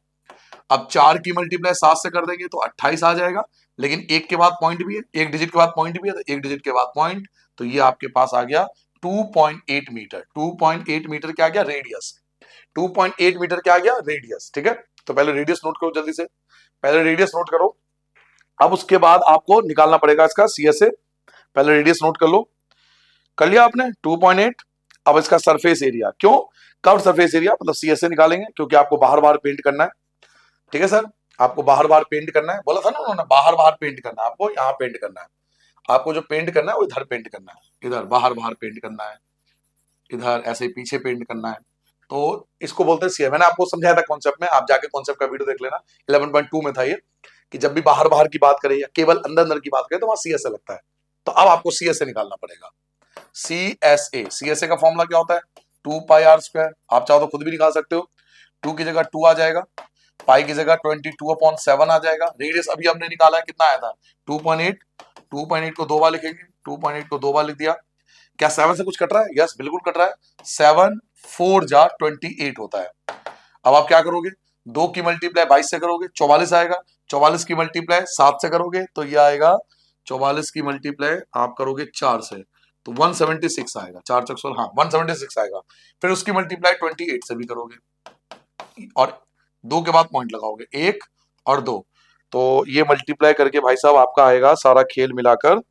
अब 4 की मल्टीप्लाई 7 से कर देंगे तो 28 आ जाएगा, लेकिन एक के बाद पॉइंट भी है, एक डिजिट के बाद पॉइंट भी है, तो एक डिजिट के बाद पॉइंट, तो ये आपके पास आ गया 2.8 मीटर। 2.8 मीटर क्या आ गया, रेडियस। 2.8 मीटर क्या आ गया, रेडियस, ठीक है। तो पहले रेडियस नोट करो जल्दी से, पहले रेडियस नोट करो, अब उसके बाद आपको निकालना पड़ेगा इसका सीएसए। पहले रेडियस नोट कर लो, कर लिया आपने 2.8। अब इसका सरफेस एरिया, क्यों कर्व सरफेस एरिया मतलब सीएसए निकालेंगे, क्योंकि आपको बाहर बाहर पेंट करना है, ठीक है सर, आपको बाहर बाहर पेंट करना है, बोला था ना उन्होंने बाहर बाहर पेंट करना है, आपको यहाँ पेंट करना है, आपको जो पेंट करना है वो इधर पेंट करना है, इधर बाहर बाहर पेंट करना है, इधर ऐसे पीछे पेंट करना है। तो इसको बोलते हैं सीएम, मैंने आपको समझाया था कॉन्सेप्ट में, आप जाके कॉन्सेप्ट का वीडियो देख लेना, 11.2 में था ये, कि जब भी बाहर बाहर की बात करें या केवल अंदर अंदर की बात करें तो वहां सीएसए लगता है। तो अब आपको सीएसए निकालना पड़ेगा। सीएसए, सीएसए का फॉर्मूला क्या होता है, 2πr²। आप चाहो तो खुद भी निकाल सकते हो, 2 की जगह 2 आ जाएगा, पाई की जगह 22/7 आ जाएगा, रेडियस अभी हमने निकाला है कितना आया था 2.8, 2.8 को 2 बार लिखेंगे, 2.8 को 2 बार लिख दिया। क्या 7 से कुछ कट रहा है, यस बिल्कुल कट रहा है, 7 4 जा 28 होता है। अब आप क्या करोगे, 2 की मल्टीप्लाई 22 से करोगे 44 आएगा, 44 की मल्टीप्लाई 7 से करोगे तो ये आएगा, 44 की मल्टीप्लाई आप करोगे 4 से तो 176 आएगा, 4 चौक 16, हाँ 176 आएगा। फिर उसकी मल्टीप्लाई 28 से भी करोगे, और 2 के बाद पॉइंट लगाओगे 1 और 2, तो ये मल्टीप्लाई करके भाई साहब आपका आएगा सारा खेल मिलाकर,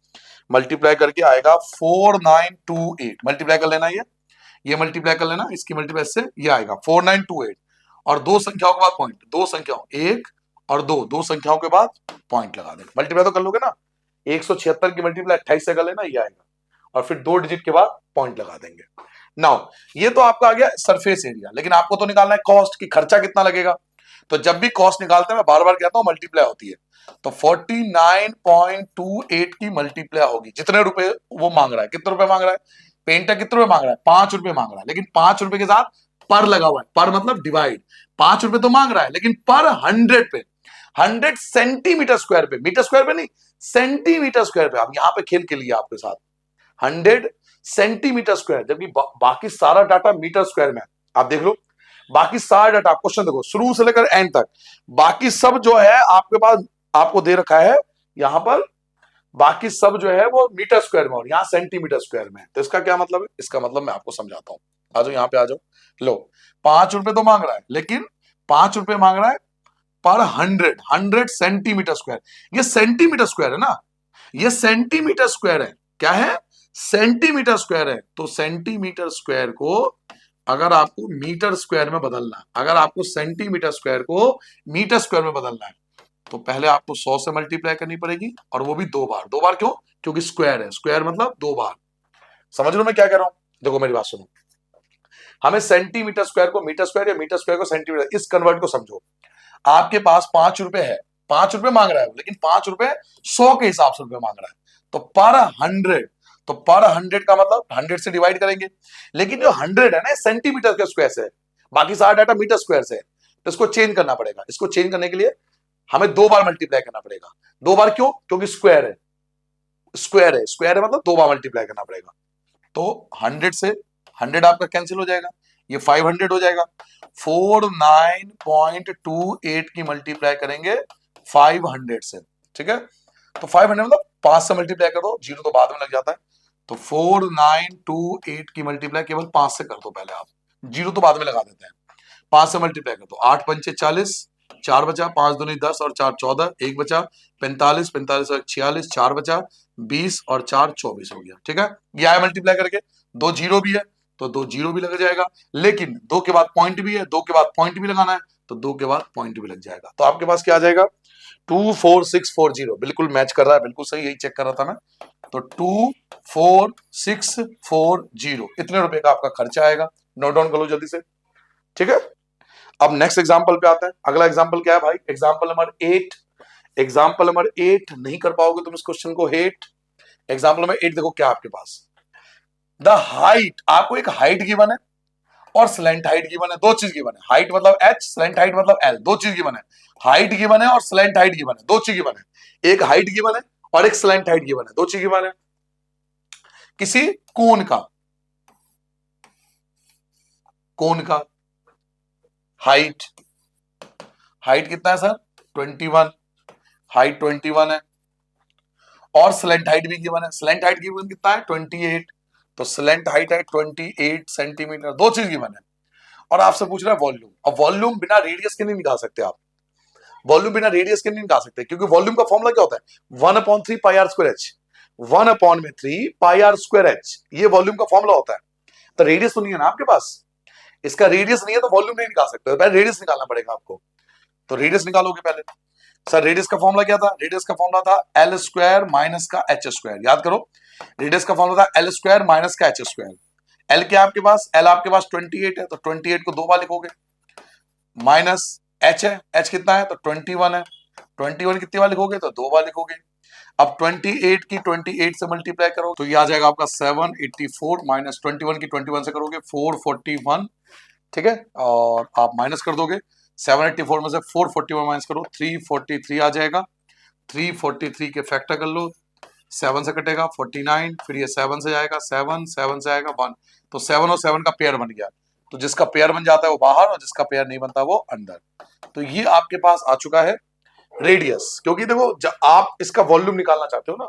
मल्टीप्लाई करके आएगा 4928। मल्टीप्लाई कर लेना, ये मल्टीप्लाई कर लेना, इसकी मल्टीप्लाई से ये आएगा 4928। और दो संख्याओं के बाद पॉइंट, दो संख्याओं एक और दो संख्याओं के बाद पॉइंट लगा देंगे। मल्टीप्लाई तो कर लोगे ना, 176 की मल्टीप्लाई 28 से कर लेना, ये आएगा, और फिर 2 डिजिट के बाद पॉइंट लगा देंगे। नाउ ये तो आपका आ गया सरफेस एरिया, लेकिन आपको तो निकालना है कॉस्ट की, खर्चा कितना लगेगा। तो जब भी कॉस्ट निकालते हैं मैं बार बार कहता हूं मल्टीप्लाई होती है, तो 49.28 की मल्टीप्लाई होगी। जितने रुपए वो मांग रहा है, कितने रुपए मांग रहा है पेंटर, कितने रुपए मांग रहा है, 5 रुपए मांग रहा है, लेकिन 5 रुपए के साथ पर लगा हुआ है, पर मतलब डिवाइड। 5 रुपए तो मांग रहा है, लेकिन पर 100 पे, 100 सेंटीमीटर स्क्वायर पे, मीटर स्क्वायर पे नहीं, सेंटीमीटर स्क्वायर पे। अब यहां पे खेल के लिए आपके साथ 100 सेंटीमीटर स्क्वायर, जबकि बाकी सारा डाटा मीटर स्क्वायर में है। आप देख लो बाकी सारा डाटा, क्वेश्चन देखो शुरू से लेकर एंड तक, बाकी सब जो है आपके पास आपको दे रखा है यहां पर, बाकी सब जो है वो मीटर स्क्वायर में और यहां सेंटीमीटर स्क्वायर में है। तो इसका क्या मतलब है, इसका मतलब मैं आपको समझाता हूं। आ जाओ यहां पे आ जाओ। लो 5 रुपए तो मांग रहा है, लेकिन 5 रुपए मांग रहा है पर 100 सेंटीमीटर स्क्वायर। ये सेंटीमीटर स्क्वायर है ना, ये सेंटीमीटर स्क्वायर है। क्या है, सेंटीमीटर स्क्वायर है। तो सेंटीमीटर स्क्वायर को अगर आपको मीटर स्क्वायर में बदलना है, अगर आपको सेंटीमीटर स्क्वायर को मीटर स्क्वायर में बदलना है, तो पहले आपको 100 से मल्टीप्लाई करनी पड़ेगी, और वो भी 2 बार। 2 बार क्यों, क्योंकि स्क्वायर है, स्क्वायर मतलब 2 बार। समझ लो मैं क्या कह रहा हूं, देखो मेरी बात सुनो। हमें सेंटीमीटर स्क्वायर को मीटर स्क्वायर या मीटर स्क्वायर को सेंटीमीटर, इस कन्वर्ट को समझो। आपके पास 5 रुपए है, 5 रुपए मांग रहा है, लेकिन 5 रुपए 100 के हिसाब से रुपए मांग रहा है, तो पर 100, तो पर 100 का मतलब 100 से डिवाइड करेंगे। लेकिन जो 100 है ना सेंटीमीटर के स्क्वायर से है, बाकी सारा डाटा मीटर स्क्वायर से है, तो इसको चेंज करना पड़ेगा। इसको चेंज करने के लिए हमें 2 बार मल्टीप्लाई करना पड़ेगा। 2 बार क्यों, क्योंकि स्क्वायर है, स्क्वायर है, स्क्वायर है मतलब 2 बार मल्टीप्लाई करना पड़ेगा। तो 100 से 100 आपका कैंसिल हो जाएगा, ये 500 हो जाएगा। 49.28 की मल्टीप्लाई करेंगे 500 से, ठीक है। तो 500 मतलब 5 से मल्टीप्लाई कर दो, जीरो तो बाद में लग जाता है। तो 4928 की मल्टीप्लाई केवल 5 से कर दो पहले आप, जीरो तो बाद में लगा देते हैं। 5 से मल्टीप्लाई कर दो, 8 पंचे 40, 4 बचा, 5 दूनी 10 और 4 14, 1 बचा, 45, 45 और 46, 4 बचा, 20 और 4 24 हो गया, ठीक है। ये आया मल्टीप्लाई करके। 2 जीरो भी है तो 2 जीरो भी लग जाएगा, लेकिन 2 के बाद पॉइंट भी है, 2 के बाद पॉइंट भी लगाना है, तो 2 के बाद पॉइंट भी लग जाएगा। तो आपके पास क्या आ जाएगा, 24640। बिल्कुल मैच कर रहा है, बिल्कुल सही, यही चेक कर रहा था मैं। तो 24640, इतने रुपए का आपका खर्चा आएगा। नोट डाउन कर लो जल्दी से, ठीक है। अब नेक्स्ट एग्जांपल पे आते हैं। अगला एग्जांपल क्या है भाई, एग्जांपल नंबर 8। एग्जांपल नंबर 8 नहीं कर पाओगे तुम इस क्वेश्चन को, 8। एग्जांपल नंबर 8 देखो क्या आपके पास, द हाइट, आपको एक हाइट गिवन है और स्लैंट हाइट गिवन है। दो चीज गिवन है, हाइट मतलब h, स्लैंट हाइट मतलब l, दो चीज गिवन है। हाइट गिवन है और स्लैंट हाइट गिवन है, दो चीज गिवन है। एक हाइट गिवन है और एक स्लैंट हाइट गिवन है, दो चीज गिवन है। किसी कोन का, कोन का हाइट, हाइट कितना है सर, 21, हाइट 21 है, और स्लैंट हाइट भी गिवन है। स्लैंट हाइट गिवन कितना है, 28, तो स्लैंट हाइट है 28 सेंटीमीटर, दो चीज गिवन है। और आपसे पूछ रहा है वॉल्यूम। अब वॉल्यूम बिना रेडियस के नहीं निकाल सकते आप, वॉल्यूम बिना रेडियस के नहीं निकाल सकते, क्योंकि वॉल्यूम का फॉर्मूला क्या होता है, 1/3 pi R square H, 1/3 pi R square H, ये वॉल्यूम का फॉर्मूला होता है। तो रेडियस तो नहीं है ना आपके पास, इसका रेडियस नहीं है तो वॉल्यूम नहीं निकाल सकते, तो पहले रेडियस निकालना पड़ेगा आपको। तो रेडियस निकालोगे पहले। सर रेडियस का फॉर्मूला क्या था, रेडियस का फॉर्मूला था एल स्क्वायर माइनस का एच स्क्वायर। याद करो, रेडियस का फॉर्मूला था एल स्क्वायर माइनस का एच स्क्वायर। एल क्या आपके पास, एल आपके पास 28 है, तो 28 को 2 बार लिखोगे, माइनस एच है, एच कितना है, तो 21 है, 21 कितनी बार लिखोगे, तो 2 बार लिखोगे। अब 28 की 28 से मल्टीप्लाई करो तो ये आ जाएगा आपका 784, माइनस 21 की 21 से करोगे 441, ठीक है। और आप माइनस कर दोगे, 784 में से 441 माइनस करो, 343 आ जाएगा। 343 के फैक्टर कर लो, 7 से कटेगा 49, फिर ये 7 से जाएगा 7, 7 से आएगा 1, तो 7 और 7 का पेयर बन गया। तो जिसका पेयर बन जाता है वो बाहर और जिसका पेयर नहीं बनता वो अंदर। तो ये आपके पास आ चुका है रेडियस। क्योंकि देखो जब आप इसका वॉल्यूम निकालना चाहते हो ना,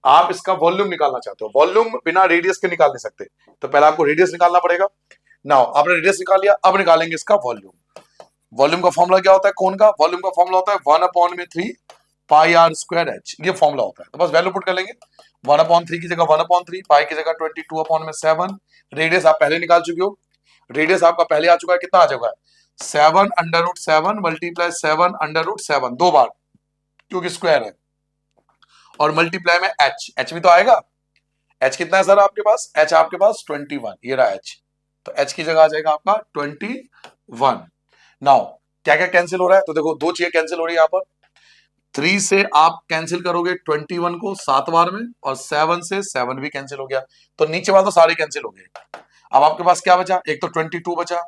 आप इसका वॉल्यूम निकालना चाहते हो, वॉल्यूम बिना रेडियस के निकाल नहीं सकते, तो पहले आपको रेडियस निकालना पड़ेगा। नाउ आपने रेडियस निकाल लिया, अब निकालेंगे इसका वॉल्यूम। वॉल्यूम का फॉर्मूला क्या होता है कोन का? वॉल्यूम का फॉर्मूला होता है 1/3 पाई आर स्क्वायर एच, ये फॉर्मूला होता है। तो बस वैल्यू पुट कर लेंगे, 1/3 की जगह 1/3, पाई की जगह 22/7। रेडियस आप पहले निकाल चुके हो, रेडियस आपका पहले आ चुका है, कितना आ जाएगा 7/7 मल्टीप्लाई 7/7 दो बार क्योंकि स्क्वायर है, और मल्टीप्लाई में एच, एच भी तो आएगा। एच कितना है सर आपके पास? एच आपके पास 21, ये रहा एच, तो एच की जगह आ जाएगा आपका 21। नाउ क्या क्या कैंसिल हो रहा है? तो देखो दो चीजें कैंसिल हो रही है यहाँ पर। 3 से आप कैंसिल करोगे 21 को 7 बार में, और 7 से 7 भी कैंसिल हो गया, तो नीचे वाला तो सारे कैंसिल हो गए। अब आपके पास क्या बचा? एक तो 22 बचा,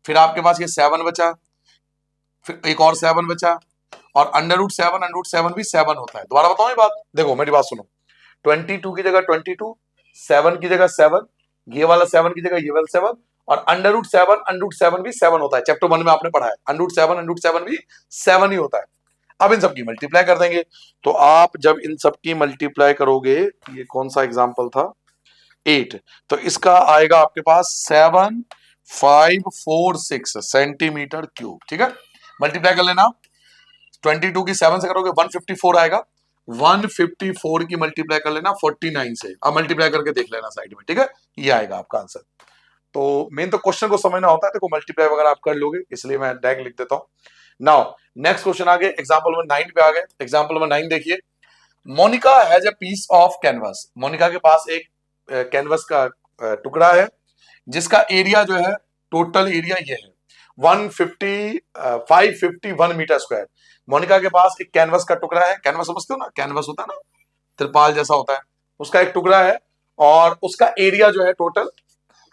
फिर आपके पास ये 7 बचा, फिर एक और 7 बचा, और अंडर रूट 7 भी 7 होता है। दोबारा बताओ ये बात, देखो मेरी बात सुनो, 22 की जगह 22, 7 की जगह 7, ये वाला 7 की जगह ये वाला 7, और अंडर रूट 7 भी 7 होता है। चैप्टर 1 में आपने पढ़ा है, अंडर रूट 7 भी 7 ही होता है। अब इन सबकी मल्टीप्लाई कर देंगे, तो आप जब इन सबकी मल्टीप्लाई करोगे, ये कौन सा एग्जाम्पल था, 8, तो इसका आएगा आपके पास 7546 सेंटीमीटर क्यूब। ठीक है, मल्टीप्लाई कर लेना, 22 की 7 से करोगे 154 आएगा, 154 की मल्टीप्लाई कर लेना 49 से, अब मल्टीप्लाई करके देख लेना साइड में। ठीक है, ये आएगा आपका आंसर। तो मेन तो क्वेश्चन को समझना होता है, देखो मल्टीप्लाई वगैरह आप कर लोगे, इसलिए मैं डायरेक्ट लिख देता हूं। नाउ नेक्स्ट क्वेश्चन आगे, एग्जांपल नंबर 9 पे आ गए। एग्जांपल नंबर 9 देखिए, Monica has a piece of canvas. Monica के पास एक कैनवस का टुकड़ा है, जिसका एरिया जो है, टोटल एरिया ये है 551 मीटर स्क्वायर। मोनिका के पास एक कैनवस का टुकड़ा है, कैनवस समझते हो ना, कैनवस होता है ना, त्रिपाल जैसा होता है, उसका एक टुकड़ा है, और उसका एरिया जो है टोटल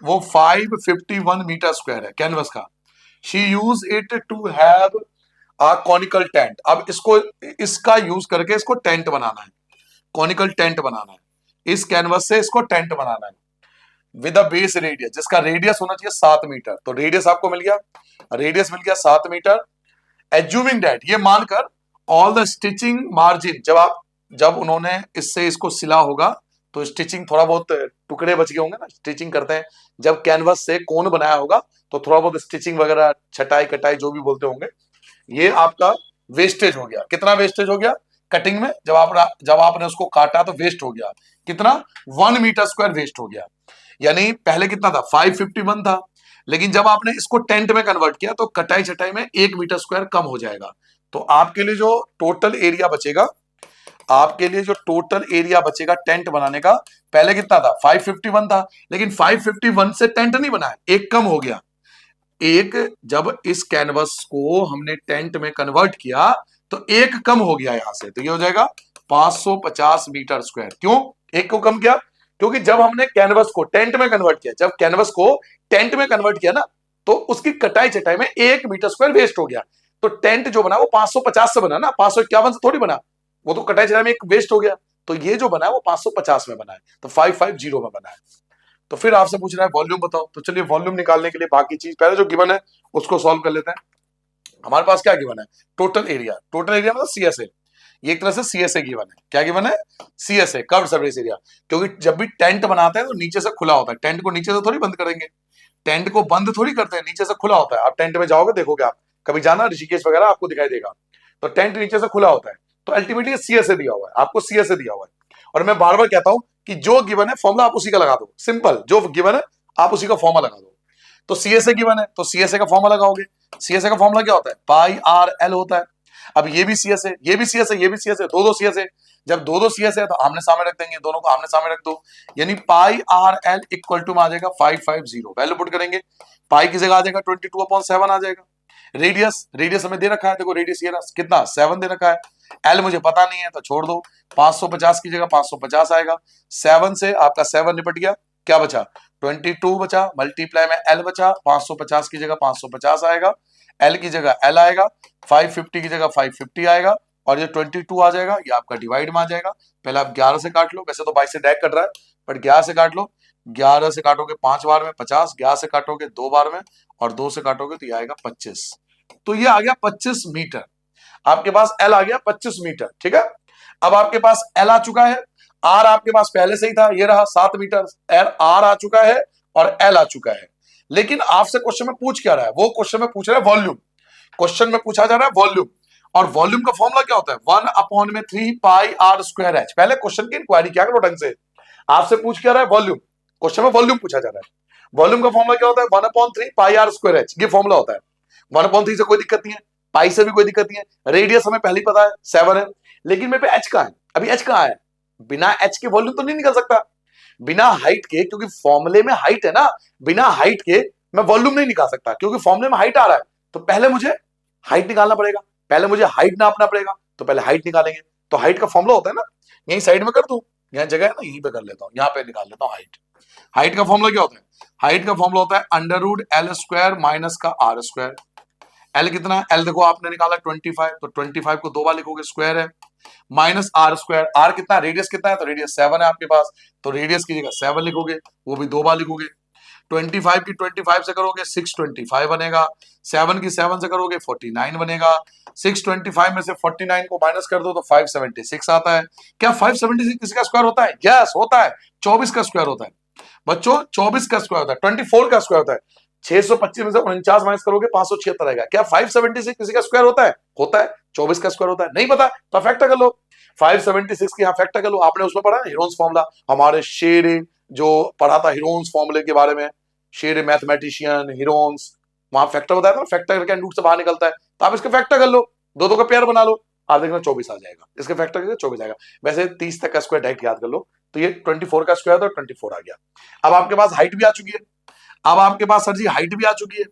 वो 551 मीटर स्क्वायर है कैनवस का। She use it to have a conical tent. अब इसको, इसका यूज करके इसको टेंट बनाना है, कॉनिकल टेंट बनाना है, इस कैनवस से इसको टेंट बनाना है, विद अ बेस रेडियस, जिसका रेडियस होना चाहिए 7 मीटर। तो रेडियस आपको मिल गया, रेडियस मिल गया 7 मीटर। एज्यूमिंग दैट, ये मानकर, ऑल द स्टिचिंग मार्जिन, जब उन्होंने इससे इसको सिला होगा, तो स्टिचिंग थोड़ा बहुत टुकड़े बच गए होंगे ना, स्टिचिंग करते हैं जब कैनवस से कोन बनाया होगा, तो थोड़ा बहुत स्टिचिंग वगैरह, छटाई कटाई जो भी बोलते होंगे, ये आपका वेस्टेज हो गया। कितना वेस्टेज हो गया कटिंग में? जब आपने उसको काटा तो वेस्ट हो गया कितना, 1 मीटर स्क्वायर वेस्ट हो गया। यानी पहले कितना था, 551 था, लेकिन जब आपने इसको टेंट में कन्वर्ट किया तो कटाई छटाई में 1 मीटर स्क्वायर कम हो जाएगा। तो आपके लिए जो टोटल एरिया बचेगा, आपके लिए जो टोटल एरिया बचेगा टेंट बनाने का, पहले कितना था 551 था, लेकिन 551 से टेंट नहीं बना है, एक कम हो गया। एक, जब इस कैनवस को हमने टेंट में कन्वर्ट किया तो एक कम हो गया यहां से, तो ये हो जाएगा 550 मीटर स्क्वायर। क्यों एक को कम किया? क्योंकि जब हमने कैनवस को टेंट में कन्वर्ट किया, जब कैनवस को टेंट में कन्वर्ट किया ना, तो उसकी कटाई चटाई में 1 मीटर स्क्वायर वेस्ट हो गया। तो टेंट जो बना वो 550 से बना ना, 551 से थोड़ी बना, वो तो कटाई चटाई में एक वेस्ट हो गया। तो ये जो बना है वो 550 में बना है, तो 550 में बना है। तो फिर आपसे पूछ रहा है वॉल्यूम बताओ, तो चलिए वॉल्यूम निकालने के लिए बाकी चीज पहले जो गिवन है उसको सॉल्व कर लेते हैं। हमारे पास क्या गिवन है, टोटल एरिया। टोटल एरिया मतलब सीएसए, ये एक तरह से सीएसए गिवन है। क्या गिवन है? CSA, curved surface area. क्योंकि जब भी टेंट बनाते हैं तो नीचे से खुला होता है, टेंट को नीचे से थोड़ी बंद करेंगे, टेंट को बंद थोड़ी करते हैं, नीचे से खुला होता है। आप टेंट में जाओगे, देखोगे, आप कभी जाना ऋषिकेश वगैरह, आपको दिखाई देगा, तो टेंट नीचे से खुला होता है। तो अल्टीमेटली सीएसए दिया हुआ है, आपको सीएसए दिया हुआ है। और मैं बार बार कहता हूं कि जो गिवन है फॉर्मूला आप उसी का लगा दो, सिंपल, जो गिवन है आप उसी का फॉर्मूला लगा दो। तो सीएसए गिवन है तो सीएसए का फॉर्मूला लगाओगे। सीएसए का फॉर्मूला क्या होता है, पाई आर एल होता है। अब ये भी सीएस है, ये भी सीएस है, ये भी सीएस है, दो सीएस है। जब दो सीएस है तो आमने सामने रख देंगे, दोनों को आमने सामने रख दो, यानी पाई आर एल इक्वल टू में आ जाएगा 550। वैल्यू पुट करेंगे, पाई की जगह आ जाएगा 22/7 आ जाएगा। रेडियस, रेडियस हमें दे रखा है, देखो रेडियस ये कितना 7 दे रखा है। एल मुझे पता नहीं है तो छोड़ दो, 550 की जगह 550 आएगा। 7 से आपका 7 निपट गया, क्या बचा 22 बचा, मल्टीप्लाई में एल बचा, 550 की जगह 550 आएगा, एल की जगह एल आएगा, 550 की जगह 550 आएगा, और ये 22 आ जाएगा, ये आपका डिवाइड में आ जाएगा। पहले आप 11 से काट लो, वैसे तो 22 से डायरेक्ट कट रहा है, बट 11 से काट लो, 11 से काटोगे 5 बार में 50, 11 से काटोगे 2 बार में, और 2 से काटोगे तो ये आएगा 25। तो ये आ गया 25 मीटर, आपके पास एल आ गया 25 मीटर। ठीक है, अब आपके पास एल आ चुका है, आर आपके पास पहले से ही था, ये रहा 7 मीटर, आर आ चुका है और एल आ चुका है। लेकिन आपसे क्वेश्चन में पूछ क्या रहा है, वो क्वेश्चन में पूछ रहा है वॉल्यूम। क्वेश्चन में पूछा जा रहा है वॉल्यूम, और वॉल्यूम का फॉर्मूला क्या होता है 1/3 पाई आर स्क्वायर एच। पहले क्वेश्चन की इंक्वायरी क्या करो ढंग से, आपसे पूछ क्या रहा है वॉल्यूम, क्वेश्चन में वॉल्यूम पूछा जा रहा है। वॉल्यूम का फॉर्मूला क्या होता है 1/3 पाई आर स्क्वायर एच, ये फॉर्मूला होता है। 1/3 से कोई दिक्कत नहीं है, पाई से भी कोई दिक्कत नहीं है, रेडियस हमें पहले ही पता है 7 है, लेकिन मेरे पे एच कहां है, अभी एच कहां है, बिना एच के वॉल्यूम तो नहीं निकल सकता, बिना हाइट के, क्योंकि फॉर्मूले में हाइट है ना, बिना हाइट के मैं वॉल्यूम नहीं निकाल सकता, क्योंकि फॉर्मूले में हाइट आ रहा है, तो पहले मुझे हाइट निकालना पड़ेगा, पहले मुझे हाइट नापना पड़ेगा, तो पहले हाइट निकालेंगे। तो हाइट का फॉर्मूला होता है ना, यही साइड में कर दूं, यहां जगह है ना, यहीं पे कर लेता हूं, यहां पे निकाल लेता हूं हाइट। हाइट का फॉर्मूला क्या होता है, हाइट का फॉर्मूला होता है √L² माइनस का R²। एल कितना है, एल देखो आपने निकाला 25, तो 25 को 2 बार लिखोगे, स्क्वायर है, माइनस R², आर कितना, रेडियस कितना है, तो रेडियस 7 है आपके पास, तो रेडियस की जगह 7 लिखोगे, वो भी 2 बार लिखोगे। 25 की 25 से करोगे 625 बनेगा, 7 की 7 से करोगे 49 बनेगा, 625 में से 49 को माइनस कर दो तो 576 आता है। क्या 576 किसी का स्क्वायर होता है? यस होता है, 24 का स्क्वायर होता है बच्चों, 24 का स्क्वायर होता है, 24 का स्क्वायर होता है। 625 में से 49 माइनस करोगे 576 आएगा। क्या 576 किसी का स्क्वायर होता है? होता है, 24 का स्क्वायर होता है। नहीं पता तो फैक्टर कर लो, 576 की यहाँ फैक्टर कर लो। आपने उसमें पढ़ा हीरोन्स फॉर्मूला, हमारे शेर जो पढ़ा था हीरोन्स फॉर्मूले के बारे में, शेर मैथमेटिशियन हीरोन्स, वहां फैक्टर बताया था, फैक्टर करके रूट से बाहर निकलता है, तो आप इसका फैक्टर कर लो, दो दो का पेयर बना लो, आप देखना 24 आ जाएगा, इसके फैक्टर करके 24 आएगा। वैसे 30 तक का स्क्वायर डायरेक्ट याद कर लो, तो ये 24 का स्क्वायर था, 24 आ गया। अब आपके पास हाइट भी आ चुकी है, अब आपके पास सर जी हाइट भी आ चुकी है,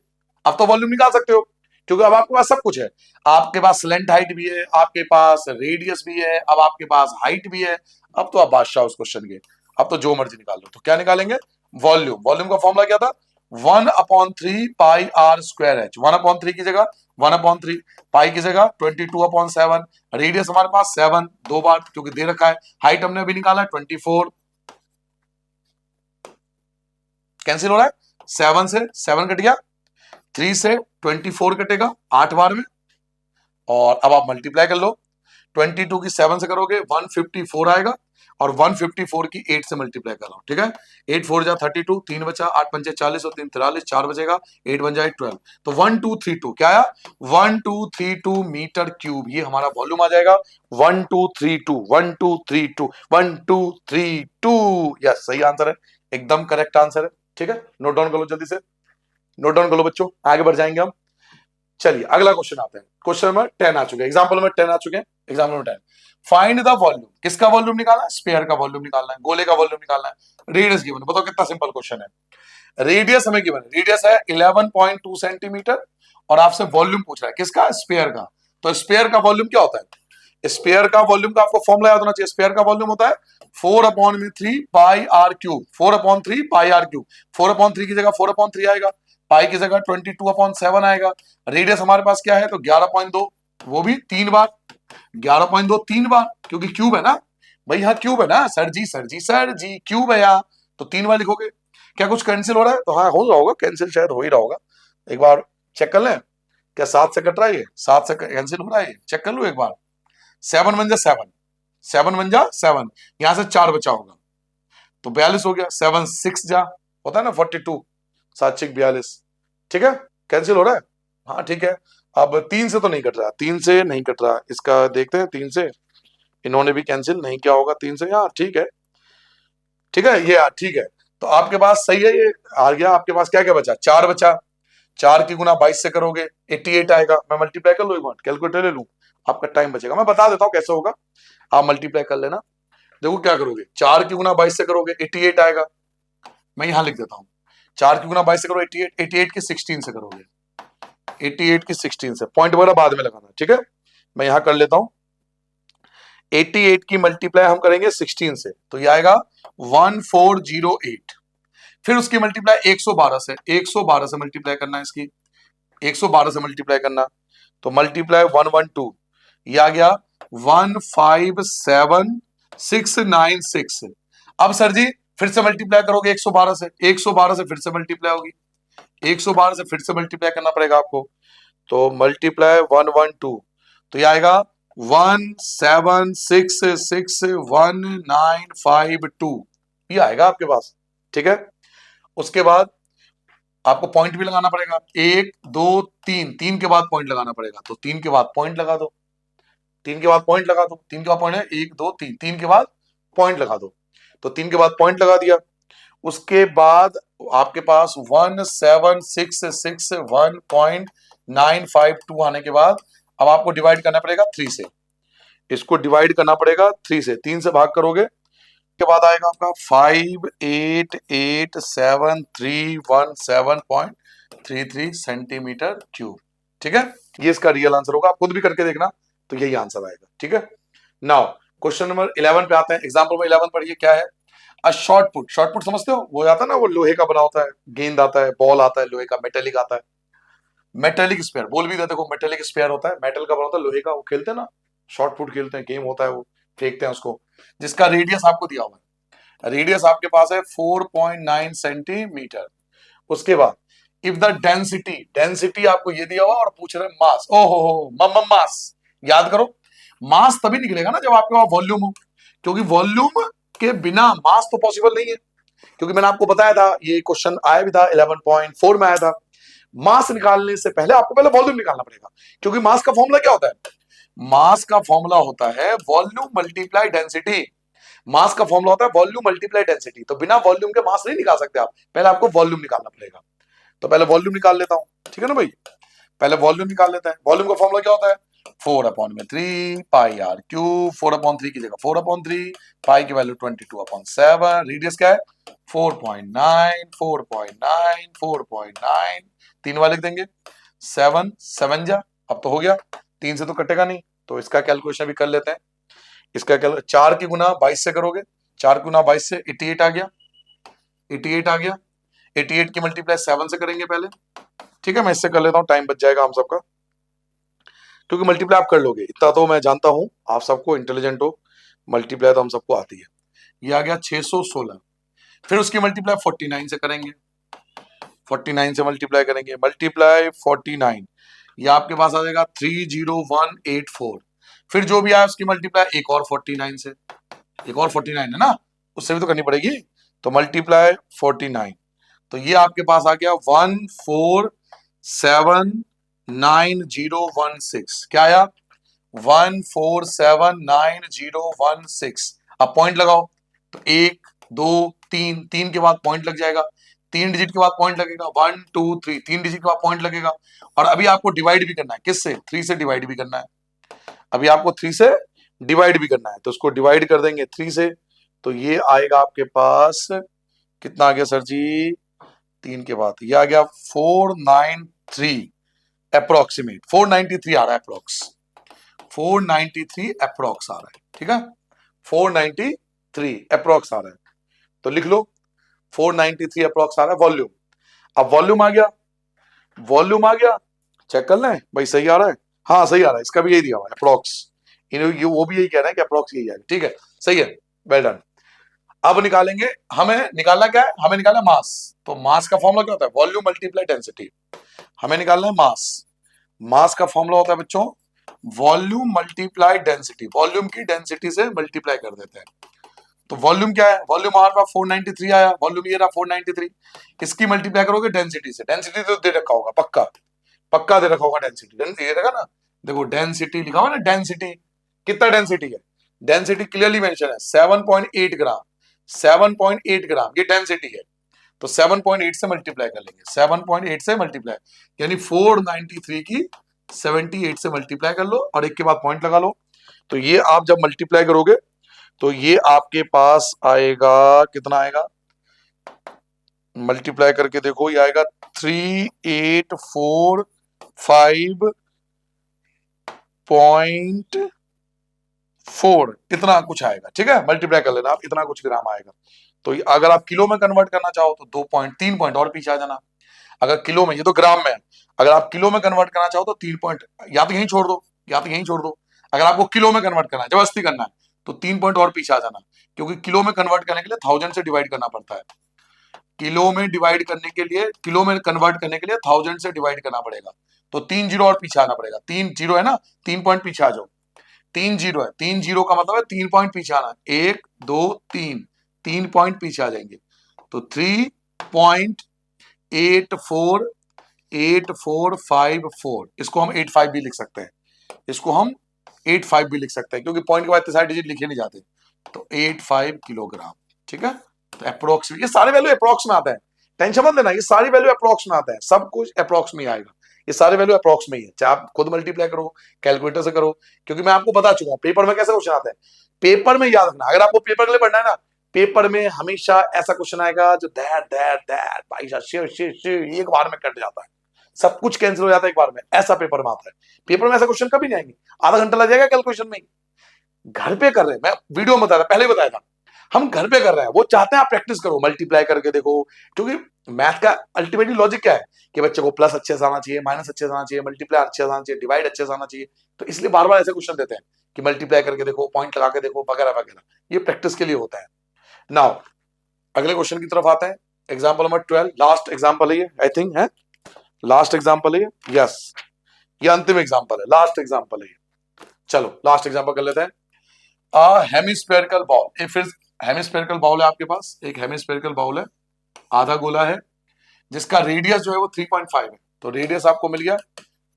अब तो वॉल्यूम निकाल सकते हो, क्योंकि अब आपके पास सब कुछ है, आपके पास स्लेंट हाइट भी है, आपके पास रेडियस भी है, अब आपके पास हाइट भी है। अब तो आप बादशाह उस क्वेश्चन के, अब तो जो मर्जी निकाल लो। तो क्या निकालेंगे, वॉल्यूम। वॉल्यूम का फॉर्मूला क्या था 1/3 पाई आर स्क्वायर एच, 1/3 की जगह 1/3, पाई की जगह 22/7, रेडियस हमारे पास 7 2 बार क्योंकि दे रखा है, हाइट हमने अभी निकाला है 24, कैंसिल हो रहा है, 7 से 7 कट गया, 3 से 24 कटेगा 8 बार में, और अब आप मल्टीप्लाई कर लो, 22 की 7 से करोगे 154 आएगा, और 154 की 8 से मल्टीप्लाई कर रहा हूं, ठीक है, 8 4 जा 32, 3 बचा, 8 पंचे 40 और 3 43, 4 बचेगा, 8 बन जाए 12, तो 1232 क्या आया 1232 मीटर क्यूब, ये हमारा वॉल्यूम आ जाएगा 1232 1232 1232। यस सही आंसर है, एकदम करेक्ट आंसर है, ठीक है, नोट डाउन कर लो जल्दी से, नोट डाउन कर लो बच्चों, आगे बढ़ जाएंगे हम। चलिए अगला क्वेश्चन आते हैं, क्वेश्चन नंबर 10 आ चुके हैं, एग्जाम्पल नंबर 10 आ चुके हैं, example number 10, find the volume, किसका वॉल्यूम निकालना है, स्फीयर का वॉल्यूम निकालना है, गोले का वॉल्यूम निकालना है, रेडियस गिवन है, बताओ कितना सिंपल क्वेश्चन है। रेडियस हमें गिवन है, रेडियस है 11.2 सेंटीमीटर, और आपसे वॉल्यूम पूछ रहा है किसका, स्फीयर का। तो स्फीयर का वॉल्यूम क्या होता है, स्फीयर का वॉल्यूम का आपको फॉर्मूला याद होना चाहिए, स्फीयर का वॉल्यूम होता है 4/3 pi R cube, 4/3 pi R cube, 4/3 की जगह 4/3 आएगा, पाई की जगह 22/7 आएगा, रेडियस हमारे पास क्या है तो 11.2, वो भी 3 बार, 11.2 3 बार, क्योंकि क्यूब है ना भाई, यहाँ क्यूब है ना, सर जी सर जी सर जी क्यूब है यहाँ, तो 3 बार लिखोगे। क्या कुछ कैंसिल हो रहा है, तो हाँ हो रहा होगा कैंसिल, शायद हो ही रहा होगा, एक बार चेक कर लें, क्या 7 से कट रहा है, ये 7 से कैंसिल हो रहा है, चेक कर लो एक बार, 7 बन जा 7, 7 बन जा 7, यहां से 4 बचा होगा, तो 42 हो गया, 7 6 जा होता है ना 42, 7 6 42, ठीक है, कैंसिल हो रहा है, हाँ ठीक है। अब 3 से तो नहीं कट रहा, 3 से नहीं कट रहा, इसका देखते हैं 3 से, इन्होंने भी कैंसिल नहीं किया होगा 3 से, यार ठीक है, ठीक है ये यार ठीक है, तो आपके पास सही है, ये आ गया आपके पास, क्या क्या बचा, 4 बचा, 4 की गुना 22 से करोगे 88 आएगा, मैं मल्टीप्लाई कर लू एक बार, कैलकुलेटर ले लू, आपका टाइम बचेगा, मैं बता देता हूं कैसे होगा, आप मल्टीप्लाई कर लेना। देखो क्या करोगे, 4 की गुना 22 से करोगे 88 आएगा, मैं यहां लिख देता हूं, 4 की गुना 22 से करो 88, 88 की 16 से करोगे, 88 की 16 से, पॉइंट वगैरह बाद में लगाना, ठीक है, मैं यहां कर लेता हूं, 88 की मल्टीप्लाई हम करेंगे 16 से, तो ये आएगा 1408, फिर उसकी मल्टीप्लाई 112 से, 112 से मल्टीप्लाई करना है इसकी, 112 से मल्टीप्लाई करना, तो मल्टीप्लाई 112, ये आ गया 157696। अब सर जी फिर से मल्टीप्लाई करोगे 112 से, 112 से फिर से मल्टीप्लाई होगी, 112 से फिर से मल्टीप्लाई करना पड़ेगा आपको, तो मल्टीप्लाई 112, तो ये आएगा 1766195 2, ये आएगा आपके पास, ठीक है। उसके बाद आपको पॉइंट भी लगाना पड़ेगा, 1 2 3, 3 के बाद पॉइंट लगाना पड़ेगा, तो 3 के बाद पॉइंट लगा दो, 3 के बाद पॉइंट लगा दो, 3 के बाद पॉइंट है 1 2 3, 3 के बाद पॉइंट लगा दो, तो 3 के बाद पॉइंट लगा दिया। उसके बाद आपके पास 1766 1.952 आने के बाद अब आपको डिवाइड करना पड़ेगा 3 से, इसको डिवाइड करना पड़ेगा 3 से, 3 से भाग करोगे के बाद आएगा आपका 588731.33 सेंटीमीटर क्यूब। ठीक है, ये इसका रियल आंसर होगा, आप खुद भी करके देखना तो यही आंसर आएगा। ठीक है, नाउ क्वेश्चन नंबर 11 पे आते हैं। एग्जाम्पल में 11 पढ़िए क्या है। A short put, short put समझते हो, वो आता है ना, वो लोहे का बना होता है, गेंद आता है, बॉल आता है लोहे का, मेटेलिक आता है, मेटेलिक स्पेयर, बोल भी देते देखो मेटेलिक स्पेयर होता है, मेटल का बना होता है, लोहे का, वो खेलते हैं ना, शॉर्ट पुट खेलते हैं, गेम होता है, वो फेंकते हैं उसको, जिसका रेडियस आपको दिया हुआ है, रेडियस आपके पास है 4.9 सेंटीमीटर। उसके बाद इफ द डेंसिटी, डेंसिटी आपको ये दिया हुआ और पूछ रहे मास, ओहो मास, याद करो मास तभी निकलेगा ना जब आपके पास वॉल्यूम हो, क्योंकि वॉल्यूम के बिना मास तो पॉसिबल नहीं है, क्योंकि मैंने आपको बताया था, ये क्वेश्चन आया भी था 11.4 में आया था, मास निकालने से पहले आपको पहले वॉल्यूम निकालना पड़ेगा, क्योंकि मास का फॉर्मूला क्या होता है, मास का फॉर्मूला होता है वॉल्यूम मल्टीप्लाई डेंसिटी, मास का फॉर्मूला होता है वॉल्यूम मल्टीप्लाई डेंसिटी, तो बिना वॉल्यूम के मास नहीं निकाल सकते आप, पहले आपको वॉल्यूम निकालना पड़ेगा, तो पहले वॉल्यूम निकाल लेता हूं, ठीक है ना भाई, पहले वॉल्यूम निकाल लेते हैं। वॉल्यूम का फॉर्मूला क्या होता है, 4/3 पाई आर क्यूब, 4/3 की जगह 4/3, पाई की वैल्यू 22/7, रेडियस क्या है 4.9, 4.9, 4.9, 3 वाले लिख देंगे, 7 7 जा, अब तो हो गया, 3 से तो कटेगा नहीं, तो इसका कैलकुलेशन भी कर लेते हैं। इसका 4 की गुना 22 से करोगे, 4 गुना 22 से 88 आ गया, 88 आ गया, 88 की मल्टीप्लाई 7 से करेंगे पहले, ठीक है, मैं इससे कर लेता हूं, टाइम बच जाएगा हम सबका, क्योंकि मल्टीप्लाई आप कर लोगे, इतना तो मैं जानता हूं आप सबको इंटेलिजेंट हो, मल्टीप्लाई तो हम सबको आती है। ये आ गया 616, फिर उसकी मल्टीप्लाई 49 से करेंगे, 49 से मल्टीप्लाई करेंगे, मल्टीप्लाई 49, ये आपके पास आ जाएगा 30184, फिर जो भी आया उसकी मल्टीप्लाई एक और 49 से, एक और 49 है ना, उससे भी तो करनी पड़ेगी, तो मल्टीप्लाई 49, तो ये आपके पास आ गया 147916, क्या आया 147916, अब पॉइंट लगाओ, तो 1 2 3, 3 के बाद पॉइंट लग जाएगा, 3 डिजिट के बाद पॉइंट लगेगा, 1 2 3, 3 डिजिट के बाद पॉइंट लगेगा, और अभी आपको डिवाइड भी करना है, किससे 3 से डिवाइड भी करना है, अभी आपको 3 से डिवाइड भी करना है, तो उसको डिवाइड कर देंगे 3 से, तो ये आएगा आपके पास कितना आ गया सर जी, 3 के बाद ये आ गया 493 अप्रोक्सीमेट, 493 आ रहा है अप्रोक्स, 493 अप्रोक्स आ रहा है, ठीक है, 493 अप्रोक्स आ रहा है, तो लिख लो 493 अप्रोक्स आ रहा है वॉल्यूम। अब वॉल्यूम आ गया, वॉल्यूम आ गया, चेक कर लें भाई सही आ रहा है, हाँ सही आ रहा है, इसका भी यही दिया हुआ है अप्रोक्स, वो भी यही कह रहे हैं कि अप्रोक्स यही आएगा, ठीक है, सही है, वेल डन। अब निकालेंगे, हमें निकालना क्या है, हमें निकालना मास, तो मास का फॉर्मूला क्या होता है वॉल्यूम मल्टीप्लाई डेंसिटी, हमें निकालना है मास, मास का फॉर्मूला होता है बच्चों वॉल्यूम मल्टीप्लाई डेंसिटी, वॉल्यूम की डेंसिटी से मल्टीप्लाई कर देते हैं, तो वॉल्यूम क्या है, वॉल्यूम हमारे पास 493 आया, वॉल्यूम ये रहा 493, इसकी मल्टीप्लाई करोगे डेंसिटी से, डेंसिटी तो दे रखा होगा पक्का, पक्का दे रखा होगा डेंसिटी, डेंसिटी दे रखा ना, देखो डेंसिटी लिखा हुआ ना, डेंसिटी कितना डेंसिटी है, डेंसिटी क्लियरली मेंशन है 7.8 ग्राम, 7.8 ग्राम ये डेंसिटी है, तो 7.8 से मल्टीप्लाई कर लेंगे, 7.8 से मल्टीप्लाई, यानी 493 की 78 से मल्टीप्लाई कर लो और एक के बाद पॉइंट लगा लो, तो ये आप जब मल्टीप्लाई करोगे तो ये आपके पास आएगा, कितना आएगा, मल्टीप्लाई करके देखो, ये आएगा 3845.4, इतना कुछ आएगा, ठीक है, मल्टीप्लाई कर लेना आप, इतना कुछ ग्राम आएगा, तो अगर आप किलो में कन्वर्ट करना चाहो तो 2.3 पॉइंट और पीछे आ जाना, अगर किलो में, ये तो ग्राम में है, अगर आप किलो में कन्वर्ट करना चाहो तो 3 पॉइंट या तो यहीं छोड़ दो, या तो यहीं छोड़ दो, अगर आपको किलो में कन्वर्ट करना है, जबरदस्ती करना है, तो 3 पॉइंट और पीछे आ जाना, क्योंकि किलो में कन्वर्ट करने के लिए 1000 से डिवाइड करना पड़ता है, किलो में डिवाइड करने के लिए, किलो में कन्वर्ट करने के लिए 1000 से डिवाइड करना पड़ेगा, तो 3 जीरो और पीछे आना पड़ेगा, 3 जीरो है ना, 3 पॉइंट पीछे आ जाओ, 3 जीरो है, 3 जीरो का मतलब है 3 पॉइंट पीछे आना, 1 2 3, 3 पॉइंट पीछे आ जाएंगे, तो 3.3 8484, इसको हम 85 भी लिख सकते हैं, इसको हम 85 भी लिख सकते हैं, क्योंकि पॉइंट के बाद इतने सारे डिजिट लिखे नहीं जाते। तो 85 किलोग्राम, ठीक है। तो अप्रोक्स, ये सारे वैल्यू अप्रोक्स में आता है, टेंशन मत लेना, ये सारी वैल्यू अप्रोक्स में आता है, सब कुछ अप्रोक्स में ही आएगा, ये सारे वैल्यू अप्रोक्स में ही है, चाहे आप खुद मल्टीप्लाई करो, कैलकुलेटर से करो, क्योंकि मैं आपको बता चुका हूं पेपर में कैसे क्वेश्चन आता है। पेपर में याद रखना, अगर आपको पेपर के लिए पढ़ना है ना, पेपर में हमेशा ऐसा क्वेश्चन आएगा जो दैट दैट दैट भाई साहब शिव शिव शिव एक बार में कट जाता है, सब कुछ कैंसिल हो जाता है एक बार में, ऐसा पेपर में आता है। पेपर में ऐसा क्वेश्चन कभी नहीं आएंगे, आधा घंटा लग जाएगा कैलकुलेशन में। घर पे कर रहे हैं, मैं वीडियो में बताया था, पहले ही बताया था, हम घर पे कर रहे हैं, वो चाहते हैं आप प्रैक्टिस करो, मल्टीप्लाई करके देखो, क्योंकि मैथ का अल्टीमेटली लॉजिक क्या है कि बच्चे को प्लस अच्छे से आना चाहिए, माइनस अच्छे से आना चाहिए, मल्टीप्लाई अच्छे से आना चाहिए, डिवाइड अच्छे से आना चाहिए। तो इसलिए बार बार ऐसे क्वेश्चन देते हैं कि मल्टीप्लाई करके देखो, पॉइंट लगा के देखो, वगैरह वगैरह, ये प्रैक्टिस के लिए होता है। नाउ अगले क्वेश्चन की तरफ आते हैं, एग्जाम्पल नंबर 12, लास्ट एग्जाम्पल है ये, आई थिंक है लास्ट एग्जाम्पल है ये, यस ये अंतिम एग्जाम्पल है, लास्ट एग्जाम्पल है ये। चलो लास्ट एग्जाम्पल कर लेते हैं। हेमिस्फेरिकल बाउल, एक फिर हेमिस्फेरिकल बाउल है आपके पास, एक हेमिस्फेरिकल बाउल है, आधा गोला है, जिसका रेडियस जो है वो 3.5 है, तो रेडियस आपको मिल गया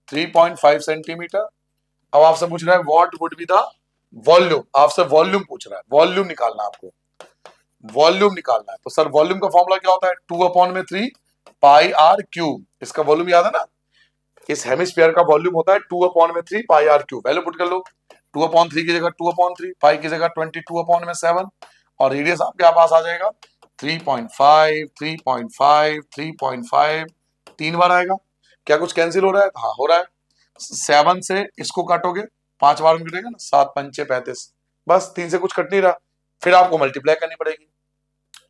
3.5 सेंटीमीटर। अब आपसे पूछ रहा है what would be the volume, आपसे वॉल्यूम पूछ रहा है, वॉल्यूम निकालना आपको, वॉल्यूम निकालना है। तो सर वॉल्यूम का फॉर्मूला क्या होता है, 2/3 पाई आर क्यूब, इसका वॉल्यूम याद है ना, इस हेमिस्फीयर का वॉल्यूम होता है 2/3 पाई आर क्यूब, वैल्यू पुट कर लो, 2/3 की जगह 2/3, पाई की जगह 22/7, और रेडियस आपके पास आ जाएगा 3.5 3.5 3.5, 3 बार आएगा। क्या कुछ कैंसिल हो रहा है, हाँ हो रहा है, 7 से इसको काटोगे 5 बार में कटेगा ना, 7 पंचे 35, बस 3 से कुछ कट नहीं रहा, फिर आपको मल्टीप्लाई करनी पड़ेगी,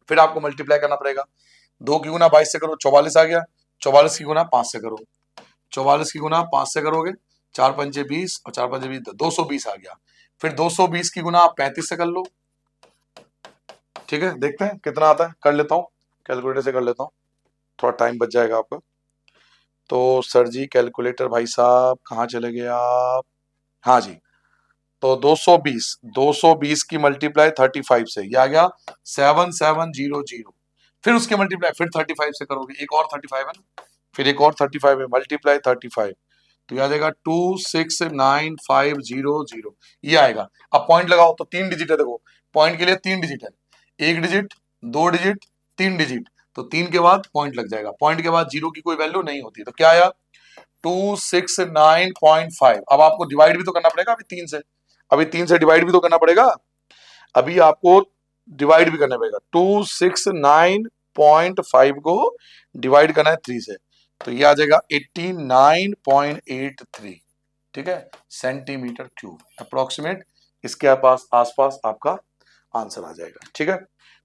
फिर आपको मल्टीप्लाई करना पड़ेगा, 2 की गुना 22 से करो 44 आ गया, 44 की गुना 5 से करो, 44 की गुना 5 से करोगे, 4 पंचे 20 और 4 पंचे 20, 220 आ गया, फिर 220 की गुना आप 35 से कर लो, ठीक है। देखते हैं कितना आता है, कर लेता हूं कैलकुलेटर से कर लेता हूं, थोड़ा टाइम बच जाएगा आपका। तो सर जी कैलकुलेटर भाई साहब कहाँ चले गए आप, हाँ जी, तो 220 की मल्टीप्लाई 35 से, ये आ गया 7700, फिर उसके मल्टीप्लाई फिर 35 से करोगे, एक और 35 है ना, फिर एक और 35 है, मल्टीप्लाई 35, तो ये आ जाएगा 269500, ये आएगा। अब पॉइंट लगाओ, तो 3 डिजिट है, देखो पॉइंट के लिए 3 डिजिट है, 1 डिजिट 2 डिजिट 3 डिजिट, तो 3 के बाद पॉइंट लग जाएगा, पॉइंट के बाद जीरो की कोई वैल्यू नहीं होती, तो क्या आया 269.5। अब आपको डिवाइड भी तो करना पड़ेगा अभी 3 से, अभी 3 से डिवाइड भी तो करना पड़ेगा, अभी आपको डिवाइड भी करना पड़ेगा, 269.5 को डिवाइड करना है 3 से, तो ये आ जाएगा 89.83, ठीक है, सेंटीमीटर क्यूब अप्रोक्सीमेट, इसके पास आसपास आपका आंसर आ जाएगा, ठीक है।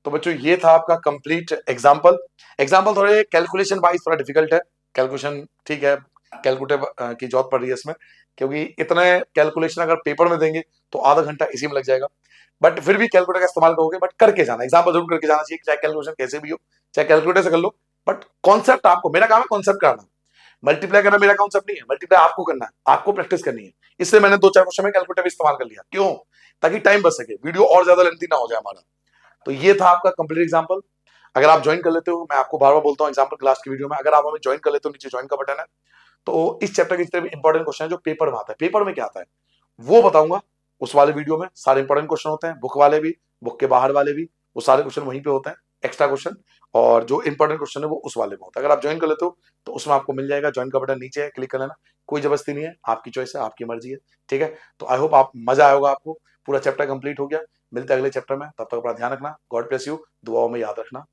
तो बच्चों ये था आपका कंप्लीट एग्जाम्पल, एग्जाम्पल थोड़े कैलकुलेशन वाइज थोड़ा डिफिकल्ट है, कैलकुलेशन ठीक है, कैलकुलेटर की जरूरत पड़ रही है इसमें, क्योंकि इतने कैलकुलेशन अगर पेपर में देंगे तो आधा घंटा इसी में लग जाएगा, बट फिर भी कैलकुलेटर का इस्तेमाल करोगे, बट करके जाना, एग्जाम्पल जरूर करके जाना चाहिए, चाहे कैलकुलेशन कैसे भी हो, चाहे कैलकुलेटर से कर लो, बट कॉन्सेप्ट आपको, मेरा काम है कॉन्सेप्ट कराना, मल्टीप्लाई करना मेरा कॉन्सेप्ट नहीं है, मल्टीप्लाई आपको करना है, आपको प्रैक्टिस करनी है, इसलिए मैंने 2-4 क्वेश्चन में कैलकुलेटर भी इस्तेमाल कर लिया, क्यों, ताकि टाइम बच सके, वीडियो और ज्यादा लेंथी ना हो जाए हमारा। तो ये था आपका कंप्लीट एग्जाम्पल, अगर आप ज्वाइन कर लेते हो, मैं आपको बार बार बोलता हूँ एग्जाम्पल क्लास की वीडियो में, अगर आप हमें ज्वाइन कर लेते हो, नीचे ज्वाइन का बटन है, तो इस चैप्टर के जितने भी इंपॉर्टेंट क्वेश्चन है जो पेपर में आता है, पेपर में क्या आता है वो बताऊंगा, उस वाले वीडियो में सारे इंपॉर्टेंट क्वेश्चन होते हैं, बुक वाले भी, बुक के बाहर वाले भी, वो सारे क्वेश्चन वहीं पे होते हैं, एक्स्ट्रा क्वेश्चन, और जो इंपॉर्टेंट क्वेश्चन है वो उस वाले में होता है। अगर आप ज्वाइन कर लेते हो तो उसमें आपको मिल जाएगा, ज्वाइन का बटन नीचे है, क्लिक कर लेना, कोई जबरदस्ती नहीं है, आपकी चॉइस है, आपकी मर्जी है, ठीक है। तो आई होप आप मजा आएगा, आपको पूरा चैप्टर कंप्लीट हो गया, मिलते हैं अगले चैप्टर में, तब तक अपना ध्यान रखना, गॉड ब्लेस यू, दुआओं में याद रखना।